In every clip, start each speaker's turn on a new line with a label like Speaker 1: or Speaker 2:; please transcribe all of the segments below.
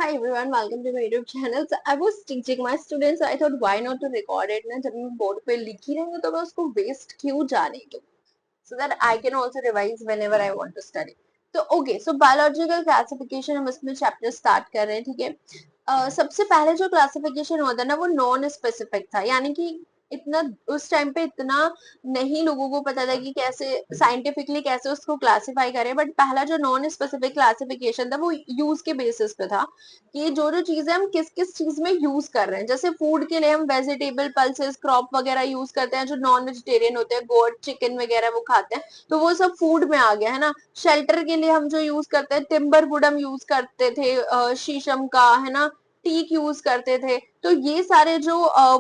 Speaker 1: Hi everyone, welcome to my YouTube channel. So I was teaching my students, so I thought why not to record it ना जब मैं board पे लिख ही रही हूँ तो मैं उसको वेस्ट क्यों जाने दूँ, so that I can also revise whenever I want to study. तो so biological classification हम इसमें चैप्टर स्टार्ट कर रहे हैं, ठीक है। सबसे पहले जो क्लासिफिकेशन होता है ना वो नॉन स्पेसिफिक था, यानी कि इतना उस टाइम पे इतना नहीं लोगों को पता था कि कैसे साइंटिफिकली कैसे उसको क्लासिफाई करें, बट पहला जो नॉन स्पेसिफिक क्लासिफिकेशन था वो यूज के बेसिस पे था कि जो जो चीजें हम किस किस चीज में यूज कर रहे हैं। जैसे फूड के लिए हम वेजिटेबल पल्सेस क्रॉप वगैरह यूज करते हैं, जो नॉन वेजिटेरियन होते हैं गोट चिकन वगैरह वो खाते हैं, तो वो सब फूड में आ गया है ना। शेल्टर के लिए हम जो यूज करते हैं टिम्बर वुड हम यूज करते थे, शीशम का है ना, टीक यूज करते थे। तो ये सारे जो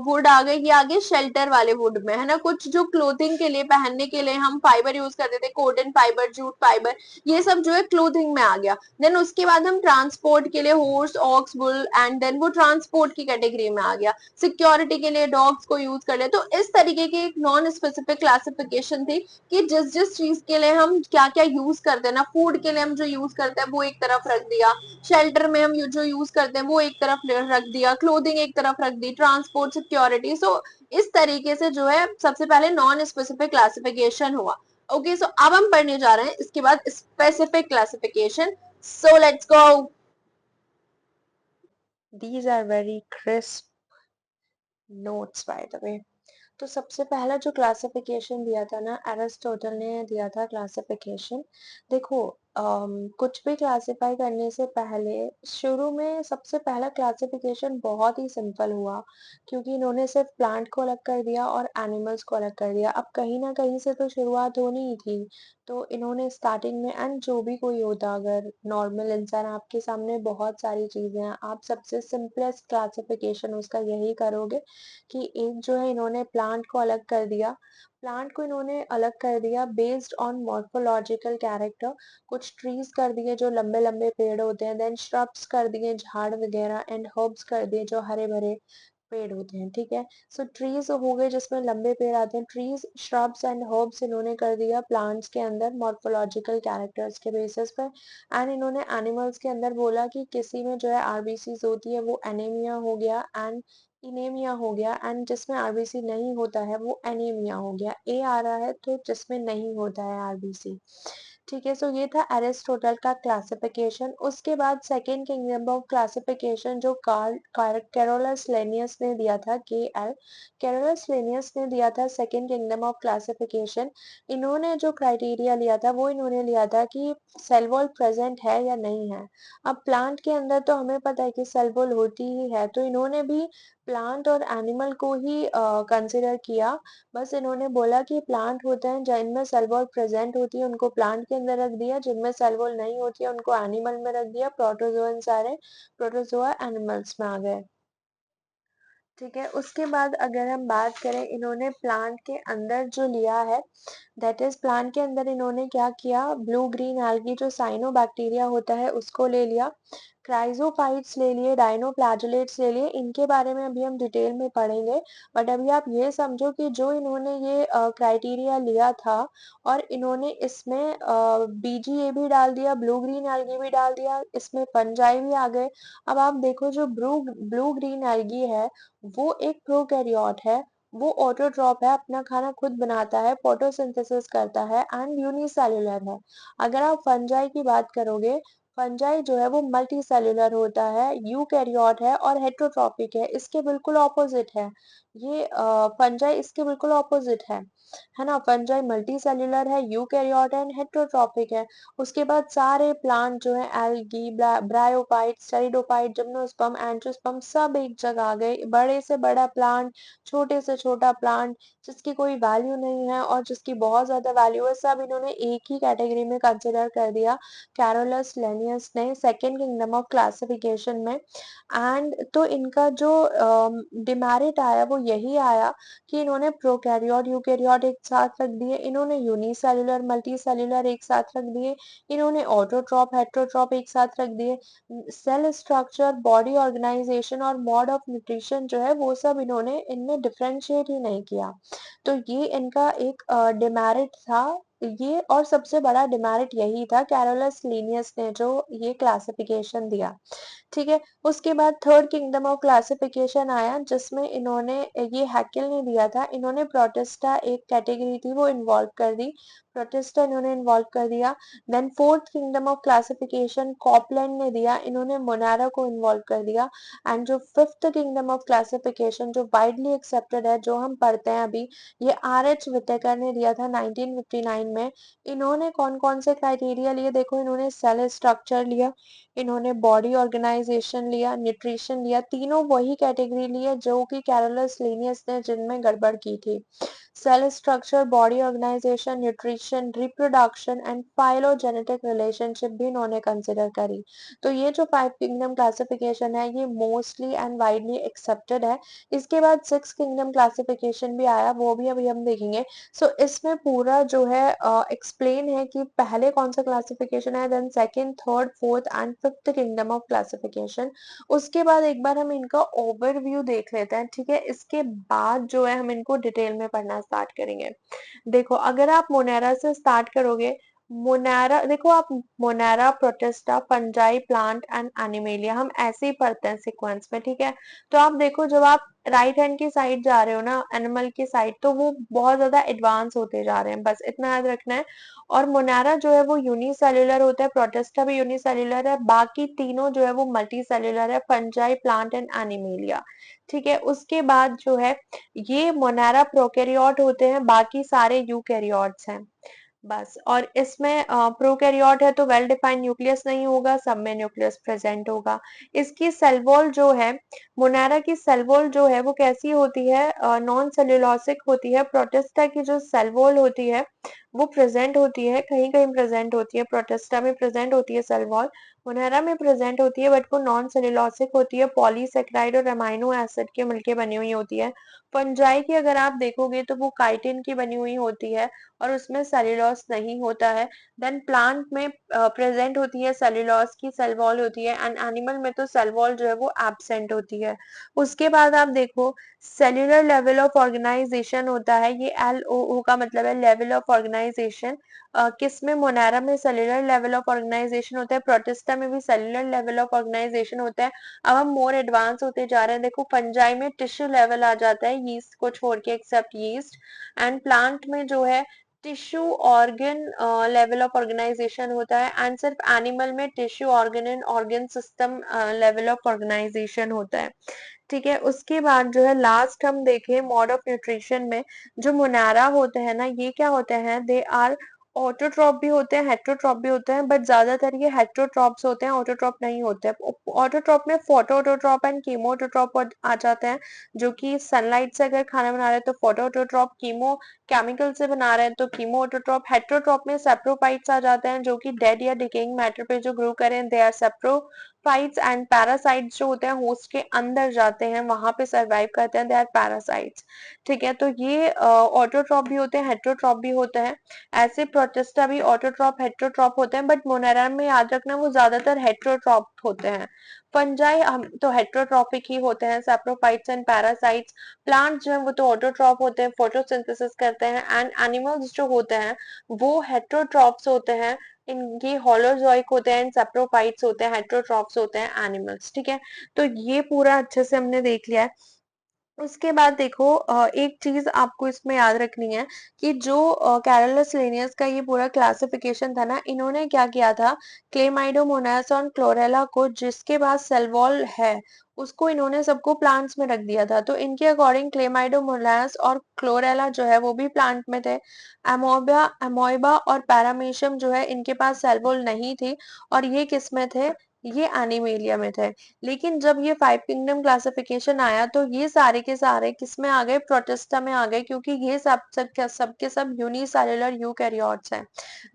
Speaker 1: वुड आ गए ये आ गए शेल्टर वाले वुड में, है ना। कुछ जो क्लोथिंग के लिए पहनने के लिए हम फाइबर यूज करते थे, कॉटन फाइबर जूट फाइबर, ये सब जो है क्लोथिंग में आ गया। देन उसके बाद हम ट्रांसपोर्ट के लिए horse ox bull, and then वो ट्रांसपोर्ट की कैटेगरी में आ गया। सिक्योरिटी के लिए डॉग्स को यूज कर ले। तो इस तरीके की एक नॉन स्पेसिफिक क्लासिफिकेशन थी कि जिस जिस चीज के लिए हम क्या क्या यूज करते हैं ना, फूड के लिए हम जो यूज करते हैं वो एक तरफ रख दिया, शेल्टर में हम जो यूज करते हैं वो एक तरफ रख दिया, क्लोथिंग एक तरफ रख दी, ट्रांसपोर्ट सिक्योरिटी। सो इस तरीके से जो है सबसे पहले नॉन स्पेसिफिक क्लासिफिकेशन हुआ। ओके, सो अब हम पढ़ने जा रहे हैं इसके बाद specific classification. So let's go.
Speaker 2: These are very crisp notes, by the way. तो सबसे पहला जो क्लासिफिकेशन दिया था ना, एरिस्टोटल ने दिया था क्लासिफिकेशन। देखो, कुछ भी क्लासिफाई करने से पहले शुरू में सबसे पहला क्लासिफिकेशन बहुत ही सिंपल हुआ, क्योंकि इन्होंने सिर्फ प्लांट को अलग कर दिया और एनिमल्स को अलग कर दिया। अब कहीं ना कहीं से तो शुरुआत होनी ही थी, तो इन्होंने स्टार्टिंग में, एंड जो भी कोई होता, अगर नॉर्मल इंसान आपके सामने बहुत सारी चीजें हैं, आप सबसे सिंपलेस्ट क्लासिफिकेशन उसका यही करोगे कि एक जो है इन्होंने प्लांट को अलग कर दिया। प्लांट को इन्होंने अलग कर दिया बेस्ड ऑन मॉर्फोलॉजिकल कैरेक्टर। कुछ ट्रीज कर दिए जो लंबे लंबे पेड़ होते हैं, देन श्रब्स कर दिए झाड़ वगैरह, एंड हर्ब्स कर दिए जो हरे भरे पेड़ होते हैं, ठीक है। सो ट्रीज हो गए जिसमें लंबे पेड़ आते हैं, ट्रीज श्रब्स एंड हर्ब्स इन्होंने कर दिया प्लांट्स के अंदर मॉर्फोलॉजिकल कैरेक्टर्स के बेसिस पर। एंड इन्होंने एनिमल्स के अंदर बोला कि किसी में जो है आरबीसीज होती है वो एनीमिया हो गया, एंड इनेमिया हो गया, एंड जिसमें आरबीसी नहीं होता है वो एनीमिया हो गया। ए आ रहा है तो जिसमें नहीं होता है आरबीसी, ठीक है। सो ये था एरिस्टोटल का क्लासिफिकेशन। उसके बाद सेकेंड किंगडम ऑफ क्लासिफिकेशन जो कार्ल कैरोलस लेनियस ने दिया था, के एल कैरोलस लेनियस ने दिया था सेकेंड किंगडम ऑफ क्लासिफिकेशन। इन्होंने जो क्राइटेरिया लिया था वो इन्होंने लिया था कि सेल वॉल प्रेजेंट है या नहीं है। अब प्लांट के अंदर तो हमें पता है कि सेल वॉल होती ही है, तो इन्होंने भी प्लांट और एनिमल को ही कंसिडर किया। बस इन्होंने बोला कि प्लांट होते हैं जिनमें सेल वॉल प्रेजेंट होती है उनको प्लांट के अंदर रख दिया, जिनमें सेल वॉल नहीं होती है उनको एनिमल में रख दिया। प्रोटोजोअन सारे प्रोटोजोआ एनिमल्स में आ गए, ठीक है। उसके बाद अगर हम बात करें, इन्होंने प्लांट के अंदर जो लिया है, दैट इज प्लांट के अंदर इन्होंने क्या किया, ब्लू ग्रीन एल्गी जो साइनोबैक्टीरिया होता है उसको ले लिया, क्राइजोफाइट्स ले लिए, डाइनोफ्लैगेलेट्स ले लिए। इनके बारे में अभी हम डिटेल में पढ़ेंगे, बट अभी आप ये समझो कि जो इन्होंने ये क्राइटेरिया लिया था और इन्होंने इसमें बीजीए भी डाल दिया, ब्लू ग्रीन एल्गी भी डाल दिया, इसमें फंजाई भी आ गए। अब आप देखो जो ब्लू ग्रीन एल्गी है वो एक प्रोकैरियोट है, वो ऑटोट्रॉप है, अपना खाना खुद बनाता है, फोटोसिंथेसिस करता है, एंड यूनिसेल्युलर है। अगर आप फंजाई की बात करोगे, फंजाई जो है वो मल्टी सेल्युलर होता है, यूकैरियोट है और हेट्रोट्रॉपिक है, इसके बिल्कुल ऑपोजिट है। ये फंजाई इसके बिल्कुल ऑपोजिट है ना। फंजाई मल्टी सेल्युलर है, यूकैरियोट है, हेट्रोट्रॉपिक है। उसके बाद सारे प्लांट जो है एल्गी, ब्रायोफाइट, स्टेरिडोफाइट, जिम्नोस्पर्म, एंजियोस्पर्म सब एक जगह आ गए। बड़े से बड़ा प्लांट, छोटे से छोटा प्लांट, जिसकी कोई वैल्यू नहीं है और जिसकी बहुत ज्यादा वैल्यू है, सब इन्होंने एक ही कैटेगरी में कंसिडर कर दिया कैरोलस लेनियस ने सेकेंड किंगडम ऑफ क्लासिफिकेशन में। एंड तो इनका जो डिमेरिट आया वो यही आया कि इन्होंने प्रोकैरियोट यूकैरियोट एक साथ रख दिए, इन्होंने यूनिसेल्युलर मल्टी सेल्युलर एक साथ रख दिए, इन्होंने ऑटोट्रॉप हेट्रोट्रॉप एक साथ रख दिए। सेल स्ट्रक्चर, बॉडी ऑर्गेनाइजेशन और मोड ऑफ न्यूट्रिशन जो है वो सब इन्होंने इनमें डिफरेंशिएट ही नहीं किया। तो ये इनका एक डिमेरिट था ये और सबसे बड़ा डिमेरिट यही था कैरोलस लीनियस ने जो ये क्लासिफिकेशन दिया। ठीक है, उसके बाद थर्ड किंगडम ऑफ क्लासिफिकेशन आया जिसमें इन्होंने ये हैकेल ने दिया था, इन्होंने प्रोटेस्टा एक कैटेगरी थी वो इन्वॉल्व कर दी, प्रोटेस्टा इन्होंने इन्वॉल्व कर दिया। Then fourth kingdom of classification Copeland ने दिया, इन्होंने मोनारा को इन्वॉल्व कर दिया। एंड जो फिफ्थ किंगडम ऑफ क्लासिफिकेशन जो वाइडली एक्सेप्टेड है जो हम पढ़ते हैं अभी, ये R.H. विटेकर ने दिया था 1959 में। इन्होंने कौन कौन से क्राइटेरिया लिए देखो, इन्होंने सेल स्ट्रक्चर लिया, इन्होंने बॉडी ऑर्गेनाइजेशन लिया, न्यूट्रिशन लिया, तीनों वही कैटेगरी लिए जो कि कैरोलस लीनियस ने जिनमें गड़बड़ की थी। Cell structure, body organisation, nutrition, reproduction and phylogenetic relationship भी इन्होंने कंसिडर करी। तो ये जो फाइव किंगडम क्लासिफिकेशन है ये मोस्टली एंड वाइडली एक्सेप्टेड है। इसके बाद सिक्स किंगडम क्लासिफिकेशन भी आया, वो भी अभी हम देखेंगे। सो इसमें पूरा जो है एक्सप्लेन है कि पहले कौन सा क्लासिफिकेशन है, then second, third, fourth and fifth kingdom of classification. उसके बाद एक बार हम इनका ओवरव्यू देख लेते हैं, ठीक है, इसके बाद जो है हम इनको डिटेल में पढ़ना स्टार्ट करेंगे। देखो अगर आप मोनेरा से स्टार्ट करोगे, मोनेरा देखो आप, Monera, protista, fungi, plant and animalia, हम ऐसे ही पढ़ते हैं सीक्वेंस में, ठीक है। तो आप देखो जब आप राइट हैंड की साइड जा रहे हो ना, एनिमल की साइड, तो वो बहुत ज्यादा एडवांस होते जा रहे हैं, बस इतना याद रखना है। और मोनेरा जो है वो यूनिसेल्युलर होता है, प्रोटिस्टा भी यूनिसेल्युलर है, बाकी तीनों जो है वो मल्टी सेल्युलर है, फंजाई, प्लांट एंड एनिमेलिया। ठीक है, उसके बाद जो है ये मोनेरा प्रोकैरियोट होते हैं, बाकी सारे यूकैरियोट्स हैं, बस। और इसमें प्रोकैरियोट है तो वेल डिफाइंड न्यूक्लियस नहीं होगा, सब में न्यूक्लियस प्रेजेंट होगा। इसकी सेल वॉल जो है, मोनेरा की सेल वॉल जो है वो कैसी होती है, नॉन सेल्यूलोसिक होती है। प्रोटिस्टा की जो सेल वॉल होती है वो प्रेजेंट होती है, कहीं कहीं प्रेजेंट होती है, प्रोटिस्टा में प्रेजेंट होती है सेल वॉल, मोनेरा में प्रेजेंट होती है, बट वो नॉन सेल्यूलोसिक होती है, पॉलीसेकेराइड और अमाइनो एसिड के मिलके बनी हुई होती है। फंजाई की अगर आप देखोगे तो वो काइटिन की बनी हुई होती है और उसमें सेल्यूलोस नहीं होता है। देन प्लांट में प्रेजेंट होती है सेल्यूलोस की सेल वॉल होती है, एंड एनिमल में तो सेल वॉल जो है वो एब्सेंट होती है। उसके बाद आप देखो सेल्यूलर लेवल ऑफ ऑर्गेनाइजेशन होता है, ये LOO का मतलब है लेवल ऑफ ऑर्गेनाइजेशन। किस में, मोनेरा में सेल्यूलर लेवल ऑफ ऑर्गेनाइजेशन होता है, प्रोटिस्टा में भी सेल्यूलर लेवल ऑफ ऑर्गेनाइजेशन होता है। अब हम मोर एडवांस होते जा रहे हैं, देखो फंजाई में टिश्यू लेवल आ जाता है, यीस्ट को छोड़ के, एक्सेप्ट यीस्ट। एंड प्लांट में जो है tissue organ level of organisation होता है, एंड सिर्फ एनिमल में tissue organ and organ system level of organisation होता है। ठीक है, उसके बाद जो है लास्ट हम देखें मोड ऑफ न्यूट्रिशन में, जो मोनेरा होते हैं ना, ये क्या होते हैं, दे आर ऑटोट्रॉप भी होते हैं, हेट्रोट्रॉप भी होते हैं, बट ज्यादातर ये हेट्रोट्रॉप्स होते हैं, ऑटोट्रॉप नहीं होते हैं। ऑटोट्रॉप में photo autotroph and chemo autotroph आ जाते हैं, जो कि सनलाइट से अगर खाना बना रहे हैं तो फोटो ऑटोट्रॉप, कीमो केमिकल से बना रहे हैं तो कीमो ऑटोट्रॉप। हेट्रोट्रॉप में सेप्रोफाइट्स आ जाते हैं जो कि डेड या डिकेइंग मैटर पे जो ग्रो करें, they are saprophytes. And parasites जो होते हैं होस्ट के अंदर जाते हैं, वहां पे सरवाइव करते हैं, दे आर पैरासाइट्स। ठीक है, तो ये ऑटोट्रॉप भी होते हैं, हेट्रोट्रॉप भी होते हैं। ऐसे प्रोटिस्टा भी ऑटोट्रॉप हेट्रोट्रॉप होते हैं, बट मोनेरा में याद रखना वो ज्यादातर हेट्रोट्रॉप होते हैं। फंजाई हम तो हेट्रोट्रॉपिक ही होते हैं, सैप्रोफाइट्स एंड पैरासाइट्स। प्लांट जो है वो तो ऑटोट्रॉप होते हैं, फोटोसिंथेसिस करते हैं। एंड एनिमल्स जो होते हैं वो हेट्रोट्रॉप्स होते हैं, इनके होलोजोइक होते हैं, सैप्रोफाइट्स होते हैं, हेट्रोट्रॉप्स होते हैं एनिमल्स। ठीक है, तो ये पूरा अच्छे से हमने देख लिया है। उसके बाद देखो एक चीज आपको इसमें याद रखनी है कि जो कैरोलस लिनियस का ये पूरा क्लासिफिकेशन था ना, इन्होंने क्या किया था, क्लेमाइडोमोनास और क्लोरेला को जिसके पास सेल वॉल है उसको इन्होंने सबको प्लांट्स में रख दिया था। तो इनके अकॉर्डिंग क्लेमाइडोमोनास और क्लोरेला जो है वो भी प्लांट में थे। अमोबा अमोइबा और पैरामीशियम जो है इनके पास सेल वॉल नहीं थी, और ये किस में थे, ये एनिमेलिया में थे। लेकिन जब ये फाइव किंगडम क्लासिफिकेशन आया तो ये सारे के सारे किस में आ गए, प्रोटिस्टा में आ गए, क्योंकि ये सब के सब यूनिसेल्युलर यूकैरियोट्स हैं,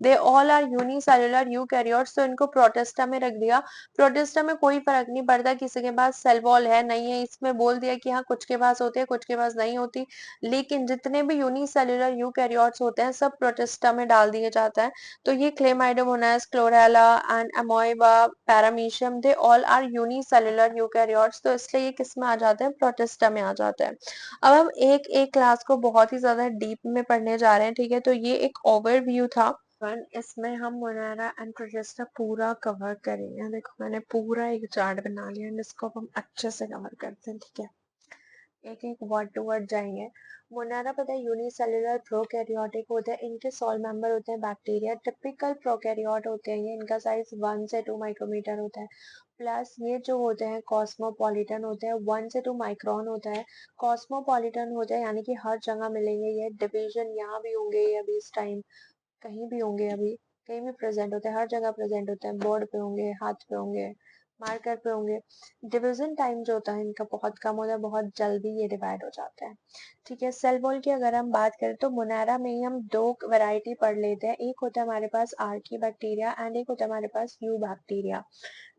Speaker 2: they all are unicellular eukaryotes. तो इनको प्रोटिस्टा में रख दिया। प्रोटिस्टा में कोई फर्क नहीं पड़ता किसी के पास सेल वॉल है नहीं है, इसमें बोल दिया कि हाँ कुछ के पास होती है कुछ के पास नहीं होती, लेकिन जितने भी यूनिसेल्युलर यूकैरियोट्स होते हैं सब प्रोटिस्टा में डाल दिए जाता है। तो ये chlamydomonas, chlorella and amoeba, paramecium paramecium, they all are unicellular eukaryotes, तो इसलिए ये किस में आ जाते हैं, प्रोटिस्टा में आ जाते हैं। अब हम एक एक क्लास को बहुत ही ज्यादा डीप में पढ़ने जा रहे हैं, ठीक है, तो ये एक ओवरव्यू था। इसमें हम मोनारा एंड प्रोटिस्टा पूरा कवर करेंगे। देखो मैंने पूरा एक चार्ट बना लिया है, इसको हम अच्छे से कवर करते हैं, ठीक है, एक एक वर्ड टू वर्ड जाएंगे। मोनारा पता है यूनिसेलुलर प्रोकैरियोटिक होते हैं, इनके सॉल मेंबर होते हैं बैक्टीरिया, टिपिकल प्रोकैरियोट होते हैं ये, इनका साइज 1 से 2 माइक्रोमीटर होता है। प्लस ये जो होते हैं कॉस्मोपॉलिटन होते हैं, 1 से 2 माइक्रोन होता है। कॉस्मोपॉलिटन होते हैं यानी कि हर जगह मिलेंगे ये, डिवीजन यहाँ भी होंगे ये अभी इस टाइम, कहीं भी होंगे अभी, कहीं भी प्रेजेंट होते हैं, हर जगह प्रेजेंट होते हैं, बोर्ड पे होंगे, हाथ पे होंगे, मार्कर पे होंगे। डिवीजन टाइम जो होता है इनका बहुत कम होता है, बहुत जल्दी ये डिवाइड हो जाता है, ठीक है। सेल वॉल की अगर हम बात करें तो मोनारा में ही हम दो वैरायटी पढ़ लेते हैं, एक होता है हमारे पास आर्की बैक्टीरिया एंड एक होता है हमारे पास यू बैक्टीरिया।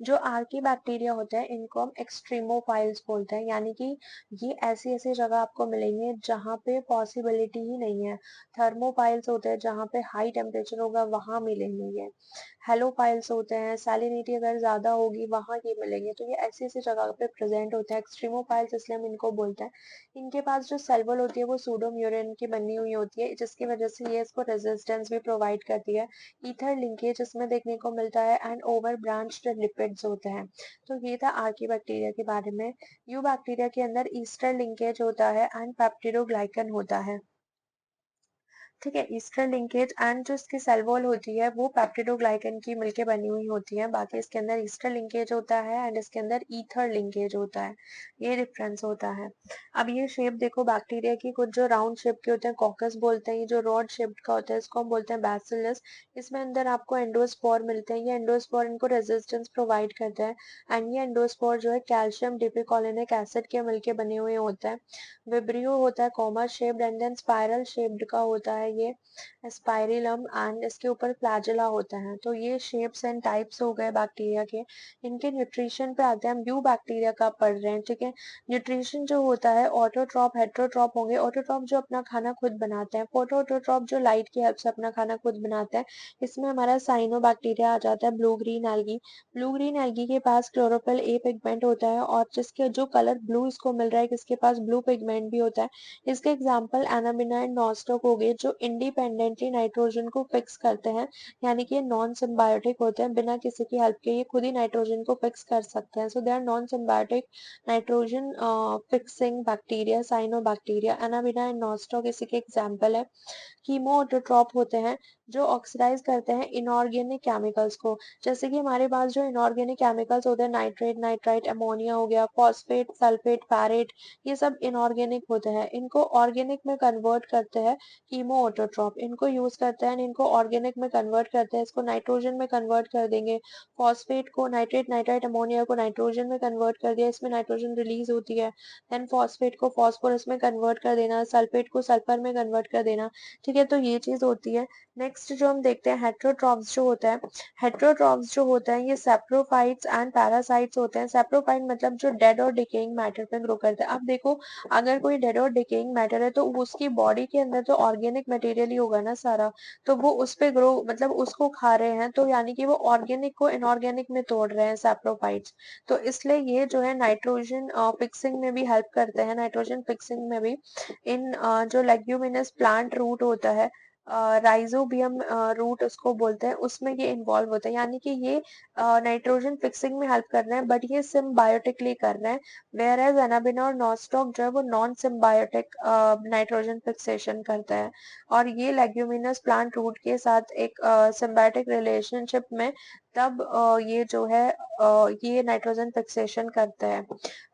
Speaker 2: जो आर्की बैक्टीरिया होते हैं इनको हम एक्सट्रीमोफाइल्स बोलते हैं, यानी कि ये ऐसी ऐसी जगह आपको मिलेंगे जहाँ पे पॉसिबिलिटी ही नहीं है। थर्मोफाइल्स होते हैं जहाँ पे हाई टेम्परेचर होगा वहां मिलेंगे ये। हेलोफाइल्स होते हैं, सैलिनिटी अगर ज्यादा होगी वहां ये मिलेंगे, तो ये ऐसी ऐसी जगह पे प्रेजेंट होते हैं। एक्सट्रीमोफाइल्स इसलिए हम इनको बोलते हैं। इनके पास जो सेल वॉल होती है वो सूडोम्यूरेन की बनी हुई होती है, जिसकी वजह से ये इसको रेजिस्टेंस भी प्रोवाइड करती है। ईथर लिंकेज इसमें देखने को मिलता है एंड ओवर ब्रांच्ड लिपिड्स होते हैं। तो ये था आर्की बैक्टीरिया के बारे में। यू बैक्टीरिया के अंदर ईस्टर लिंकेज होता है एंड पेप्टिडोग्लाइकन होता है, ठीक है। ईस्टर लिंकेज एंड जो इसकी सेल वॉल होती है वो पेप्टिडोग्लाइकन की मिलके बनी हुई होती है, बाकी इसके अंदर ईस्टर लिंकेज होता है एंड इसके अंदर ईथर लिंकेज होता है, ये डिफरेंस होता है। अब ये शेप देखो बैक्टीरिया की, कुछ जो राउंड शेप के होते हैं कॉकस बोलते हैं, ये जो रॉड शेप्ड का होता है इसको हम बोलते हैं बैसिलस। इसमें अंदर आपको एंडोस्पोर मिलते हैं, ये एंडोस्पोर इनको रेजिस्टेंस प्रोवाइड करते हैं एंड ये एंडोस्पोर जो है कैल्शियम डिपिकोलिनिक एसिड के मिलके बने हुए होते हैं। विब्रियो होता है comma shaped and then spiral shaped का होता है ये स्पाइरिलम एंड इसके ऊपर फ्लैजेला होता है। तो ये शेप्स एंड टाइप्स हो गए बैक्टीरिया के। इनके न्यूट्रिशन पे आते हैं, हम ब्यू बैक्टीरिया का पढ़ रहे हैं, ठीक है। न्यूट्रिशन जो होता है ऑटोट्रॉप हेट्रोट्रॉप होंगे। ऑटोट्रॉप जो अपना खाना खुद बनाते हैं, फोटोट्रॉप जो लाइट की हेल्प से अपना खाना खुद बनाते हैं। इसमें हमारा साइनोबैक्टीरिया आ जाता है, blue green algae. Blue green algae के पास क्लोरोफिल ए पिगमेंट होता है और जिसके जो कलर ब्लू इसको मिल रहा है किसके पास ब्लू पिगमेंट भी होता है। इसके एग्जाम्पल एनाबिना एंड नॉस्टॉक हो गए, जो इंडिपेंडेंटली नाइट्रोजन को फिक्स करते हैं, यानी कि ये नॉन सिम्बायोटिक होते हैं, बिना किसी की हेल्प के ये खुद ही नाइट्रोजन को फिक्स कर सकते हैं। So they are non symbiotic nitrogen fixing bacteria, cyanobacteria. Anabaena and nostoc इसी के एग्जाम्पल है। कीमोऑटोट्रॉप होते हैं जो ऑक्सीडाइज करते हैं इनऑर्गेनिक केमिकल्स को, जैसे कि हमारे पास जो इनऑर्गेनिक केमिकल्स होते हैं नाइट्रेट नाइट्राइट अमोनिया हो गया, फॉस्फेट सल्फेट पैरेट, ये सब इनऑर्गेनिक होते हैं, इनको ऑर्गेनिक में कन्वर्ट करते हैं कीमोऑटोट्रॉप, इनको यूज करते हैं, इनको ऑर्गेनिक में कन्वर्ट करते हैं, इसको नाइट्रोजन में कन्वर्ट कर देंगे। फॉस्फेट को नाइट्रेट नाइट्राइट अमोनिया को नाइट्रोजन में कन्वर्ट कर दिया, इसमें नाइट्रोजन रिलीज होती है। देन फॉस्फेट को फॉस्फोरस में कन्वर्ट कर देना, सल्फेट को सल्फर में कन्वर्ट कर देना, ठीक है। तो ये चीज होती है। नेक्स्ट जो हम देखते हैं हेट्रोट्रॉफ्स जो होता है, हेट्रोट्रॉफ्स जो होता है ये सेप्रोफाइट्स एंड पैरासाइट्स होते हैं। सेप्रोफाइट मतलब जो डेड और डिकेइंग मैटर पे ग्रो करते हैं। अब देखो अगर कोई डेड और डिकेइंग मैटर है तो उसकी बॉडी के अंदर तो ऑर्गेनिक मटेरियल ही होगा ना सारा, तो वो उस पे ग्रो मतलब उसको खा रहे हैं, तो यानी कि वो ऑर्गेनिक को इनऑर्गेनिक में तोड़ रहे हैं सेप्रोफाइट्स। तो इसलिए ये जो है नाइट्रोजन फिक्सिंग में भी हेल्प करते हैं, नाइट्रोजन फिक्सिंग में भी। इन जो लेग्यूमिनस प्लांट रूट होता है, राइजोबियम रूट उसको बोलते हैं, उसमें ये इन्वॉल्व होता है, यानी कि ये नाइट्रोजन फिक्सिंग में हेल्प कर रहे हैं बट ये सिम्बायोटिकली कर रहे हैं। वेयर एज एनाबिना और नॉस्टॉक जो है वो नॉन सिम्बायोटिक नाइट्रोजन फिक्सेशन करता है, और ये लेग्यूमिनस प्लांट रूट के साथ एक सिम्बायोटिक रिलेशनशिप में तब ये जो है ये नाइट्रोजन फिक्सेशन करता है।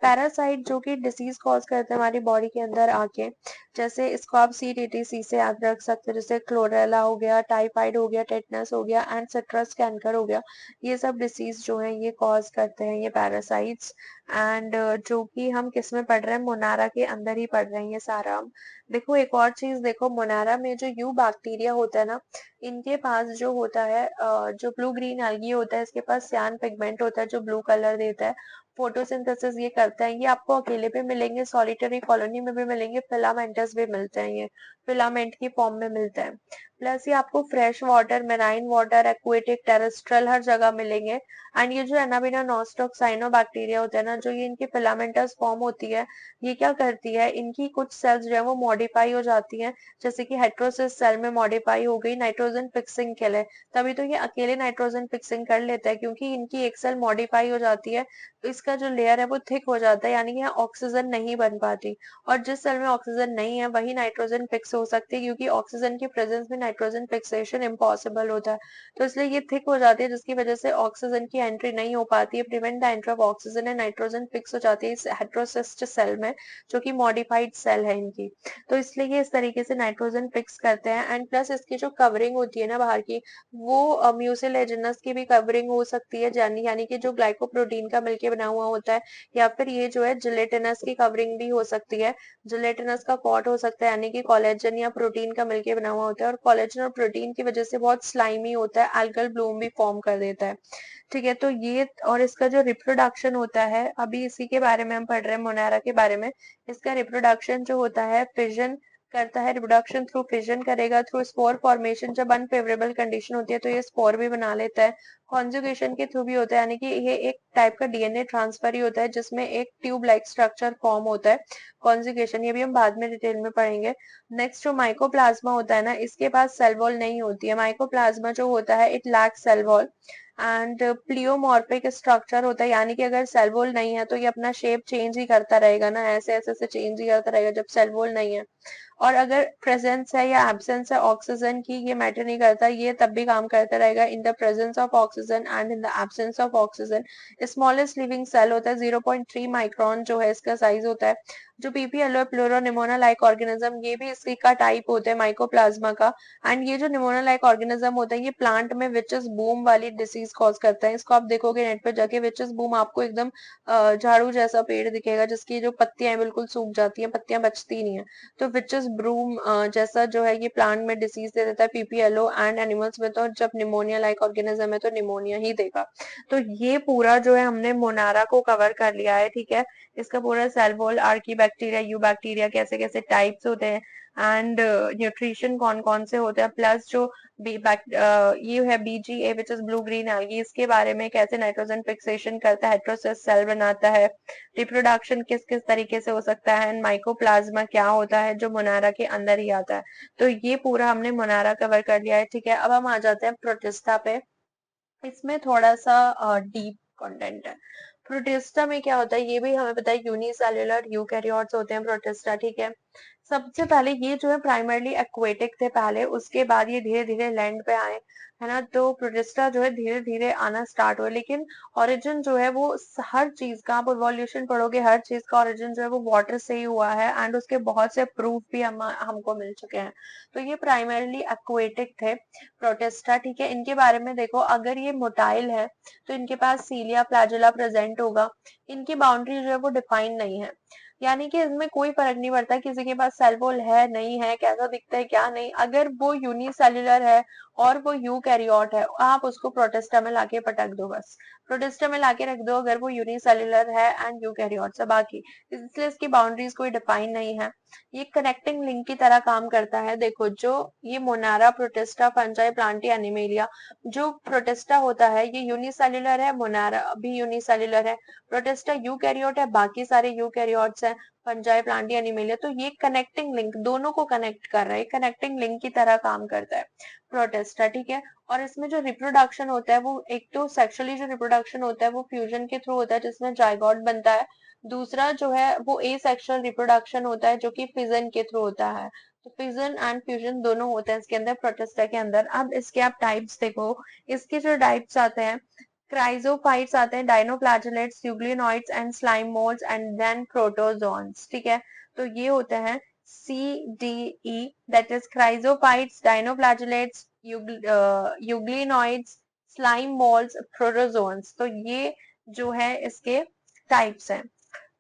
Speaker 2: पैरासाइट जो कि डिसीज कॉज करते हैं हमारी बॉडी के अंदर आके, जैसे इसको आप CTTC से याद रख सकते हो, जैसे क्लोरेला हो गया, टाइफाइड हो गया, टेटनस हो गया एंड सिट्रस कैंकर हो गया। ये सब डिसीज जो है ये कॉज करते हैं ये पैरासाइट्स। एंड जो कि हम किस में पढ़ रहे हैं, मोनारा के अंदर ही पढ़ रहे हैं ये सारा हम। देखो एक और चीज देखो, मोनारा में जो यू बैक्टीरिया होता है ना, इनके पास जो होता है जो ब्लू ग्रीन एल्गी होता है इसके पास सियान पिगमेंट होता है जो ब्लू कलर देता है। फोटोसिंथेसिस ये करते हैं। ये आपको अकेले भी मिलेंगे, सॉलिटरी कॉलोनी में भी मिलेंगे, फिलामेंटस भी मिलते हैं, ये फिलामेंट की फॉर्म में मिलते हैं। प्लस ये आपको fresh water, marine water, aquatic, terrestrial हर जगह मिलेंगे। एंड ये जो एनाबीना नॉस्टॉक साइनोबैक्टीरिया होते हैं ना, जो ये इनकी फिलामेंटस फॉर्म होती है, ये क्या करती है, इनकी कुछ सेल्स जो है वो मॉडिफाई हो जाती हैं, जैसे कि हेट्रोसिस सेल में मॉडिफाई हो गई नाइट्रोजन फिक्सिंग के लिए। तभी तो ये अकेले नाइट्रोजन फिक्सिंग कर लेता है, क्योंकि इनकी एक सेल मॉडिफाई हो जाती है, तो इसका जो लेयर है वो थिक हो जाता है, यानी कि यहाँ ऑक्सीजन नहीं बन पाती। और जिस सेल में ऑक्सीजन नहीं है वही नाइट्रोजन फिक्स हो सकती है, क्योंकि ऑक्सीजन की प्रेजेंस में नाइट्रोजन फिक्सेशन इम्पॉसिबल होता है। तो इसलिए ये थिक हो जाती है, जिसकी वजह से ऑक्सीजन की एंट्री नहीं हो पाती है, prevent the entry of oxygen and nitrogen fix हो जाती है इस हेट्रोसिस्ट सेल में, जो कि मॉडिफाइड सेल है इनकी। तो इसलिए ये इस तरीके से नाइट्रोजन फिक्स करते हैं। एंड प्लस इसकी जो कवरिंग होती है ना बाहर की, वो म्यूसिलेजिनस की भी कवरिंग हो सकती है, यानी कि जो ग्लाइकोप्रोटीन का मिलके बना हुआ होता है, या फिर ये जो है जिलेटिनस की कवरिंग भी हो सकती है। जिलेटिनस का कॉट हो सकता है, यानी कि कोलेजन या प्रोटीन का मिलके बना हुआ होता है, और कोलेजन और प्रोटीन की वजह से बहुत स्लाइमी होता है, एल्गल ब्लूम भी फॉर्म कर देता है। ठीक है, तो ये और इसका जो रिप्रोडक्शन होता है, अभी इसी के बारे में हम पढ़ रहे हैं, मोनारा के बारे में। इसका रिप्रोडक्शन जो होता है, फिजन करता है, रिप्रोडक्शन थ्रू फिजन करेगा, थ्रू स्पोर फॉर्मेशन। जब अनफेवरेबल कंडीशन होती है तो ये स्पोर भी बना लेता है। कॉन्जुगेशन के थ्रू भी होता है, यानी कि ये एक टाइप का डीएनए ट्रांसफर ही होता है, जिसमें एक ट्यूब लाइक स्ट्रक्चर फॉर्म होता है। कॉन्जुगेशन ये भी हम बाद में डिटेल में पढ़ेंगे। नेक्स्ट जो माइकोप्लाज्मा होता है ना, इसके पास सेल वॉल नहीं होती है। माइकोप्लाज्मा जो होता है, it lack cell wall and pleomorphic structure होता है, यानी कि अगर सेल वॉल नहीं है तो ये अपना शेप चेंज ही करता रहेगा ना, ऐसे ऐसे से चेंज ही करता रहेगा जब सेल वॉल नहीं है। और अगर प्रेजेंस है या एब्सेंस है ऑक्सीजन की, ये मैटर नहीं करता, ये तब भी काम करता रहेगा in the presence of oxygen and in the absence of oxygen. Smallest living cell होता है 0.3 माइक्रोन जो है इसका साइज होता है। जो पीपीएलओ प्लूरोनिमोना लाइक ऑर्गेनिज्म, ये भी इसी का टाइप होता है माइकोप्लाज्मा का। एंड ये जो निमोना लाइक ऑर्गेनिज्म होता है, ये प्लांट में विचेस बूम वाली डिसीज कॉज करता है। इसको आप देखोगे नेट पे जाके, विचेस बूम आपको एकदम झाड़ू जैसा पेड़ दिखेगा, जिसकी जो पत्तियां बिल्कुल सूख जाती हैं, पत्तियां बचती नहीं है। तो विचेस ब्रूम जैसा जो है ये प्लांट में डिसीज दे देता है पीपीएलओ, एंड एनिमल्स में तो जब निमोनिया लाइक ऑर्गेनिज्म है तो निमोनिया ही देगा। तो ये पूरा जो है हमने मोनारा को कवर कर लिया है, ठीक है। इसका पूरा cell wall, archaebacteria, eubacteria, कैसे कैसे टाइप्स होते हैं, एंड न्यूट्रिशन कौन कौन से होते हैं, प्लस जो ये है BGA which is blue green algae, इसके बारे में कैसे नाइट्रोजन फिक्सेशन करता है, हेट्रोसिस सेल बनाता है, रिप्रोडक्शन किस किस तरीके से हो सकता है, एंड माइकोप्लाज्मा क्या होता है जो मोनारा के अंदर ही आता है। तो ये पूरा हमने मोनारा कवर कर लिया है, ठीक है। अब हम आ जाते हैं प्रोटिस्टा पे। इसमें थोड़ा सा डीप कंटेंट है। प्रोटिस्टा में क्या होता है ये भी हमें पता है, यूनिसेल्युलर यूकैरियोट्स होते हैं प्रोटिस्टा, ठीक है। सबसे पहले ये जो है प्राइमरली एक्वेटिक थे पहले, उसके बाद ये धीरे धीरे लैंड पे आए, है ना। तो प्रोटिस्टा जो है धीरे धीरे आना स्टार्ट हुए, लेकिन ओरिजिन जो है वो हर चीज का, आप इवोल्यूशन पढ़ोगे, हर चीज का ओरिजिन जो है वो वाटर से ही हुआ है, एंड उसके बहुत से प्रूफ भी हमको मिल चुके हैं। तो ये प्राइमरली एक्वेटिक थे प्रोटिस्टा, ठीक है। इनके बारे में देखो, अगर ये मोटाइल है तो इनके पास सीलिया फ्लैजुला प्रेजेंट होगा। इनकी बाउंड्री जो है वो डिफाइन नहीं है, यानी कि इसमें कोई फर्क नहीं पड़ता किसी के पास सेल वॉल है नहीं है, कैसा दिखता है क्या नहीं। अगर वो यूनिसेल्युलर है और वो यूकैरियोट है, आप उसको प्रोटिस्टा में लाके पटक दो, बस प्रोटिस्टा में लाके रख दो अगर वो यूनिसेल्युलर है एंड यूकैरियोट है। बाकी इसलिए इसकी बाउंड्रीज कोई डिफाइन नहीं है। ये कनेक्टिंग लिंक की तरह काम करता है। देखो, जो ये मोनारा, प्रोटिस्टा, फंजाई, प्लांटी, एनिमेलिया, जो प्रोटिस्टा होता है ये यूनिसेल्युलर है, मोनारा भी यूनिसेल्युलर है, प्रोटिस्टा यूकैरियोट है, बाकी सारे यूकैरियोट्स हैं, फंजाई, प्लांटी, एनिमेलिया। तो ये कनेक्टिंग लिंक दोनों को कनेक्ट कर रहा है, कनेक्टिंग लिंक की तरह काम करता है प्रोटिस्टा, ठीक है। और इसमें जो रिप्रोडक्शन होता है वो एक तो सेक्सुअली जो रिप्रोडक्शन होता है वो फ्यूजन के थ्रू होता है, जिसमें जाइगोट बनता है। दूसरा जो है वो एसेक्सुअल रिप्रोडक्शन होता है, जो कि फिजन के थ्रू होता है। तो फिजन एंड फ्यूजन दोनों होते हैं इसके अंदर, प्रोटिस्टा के अंदर। अब इसके आप टाइप्स देखो, इसके जो टाइप्स आते हैं, क्राइजोफाइट्स आते हैं, dinoflagellates, euglenoids and slime moulds, and then protozoans, ठीक है। तो ये होते हैं CDE, that is chrysophytes, dinoflagellates, euglenoids, slime moulds, protozoans. तो ये जो है इसके टाइप्स हैं।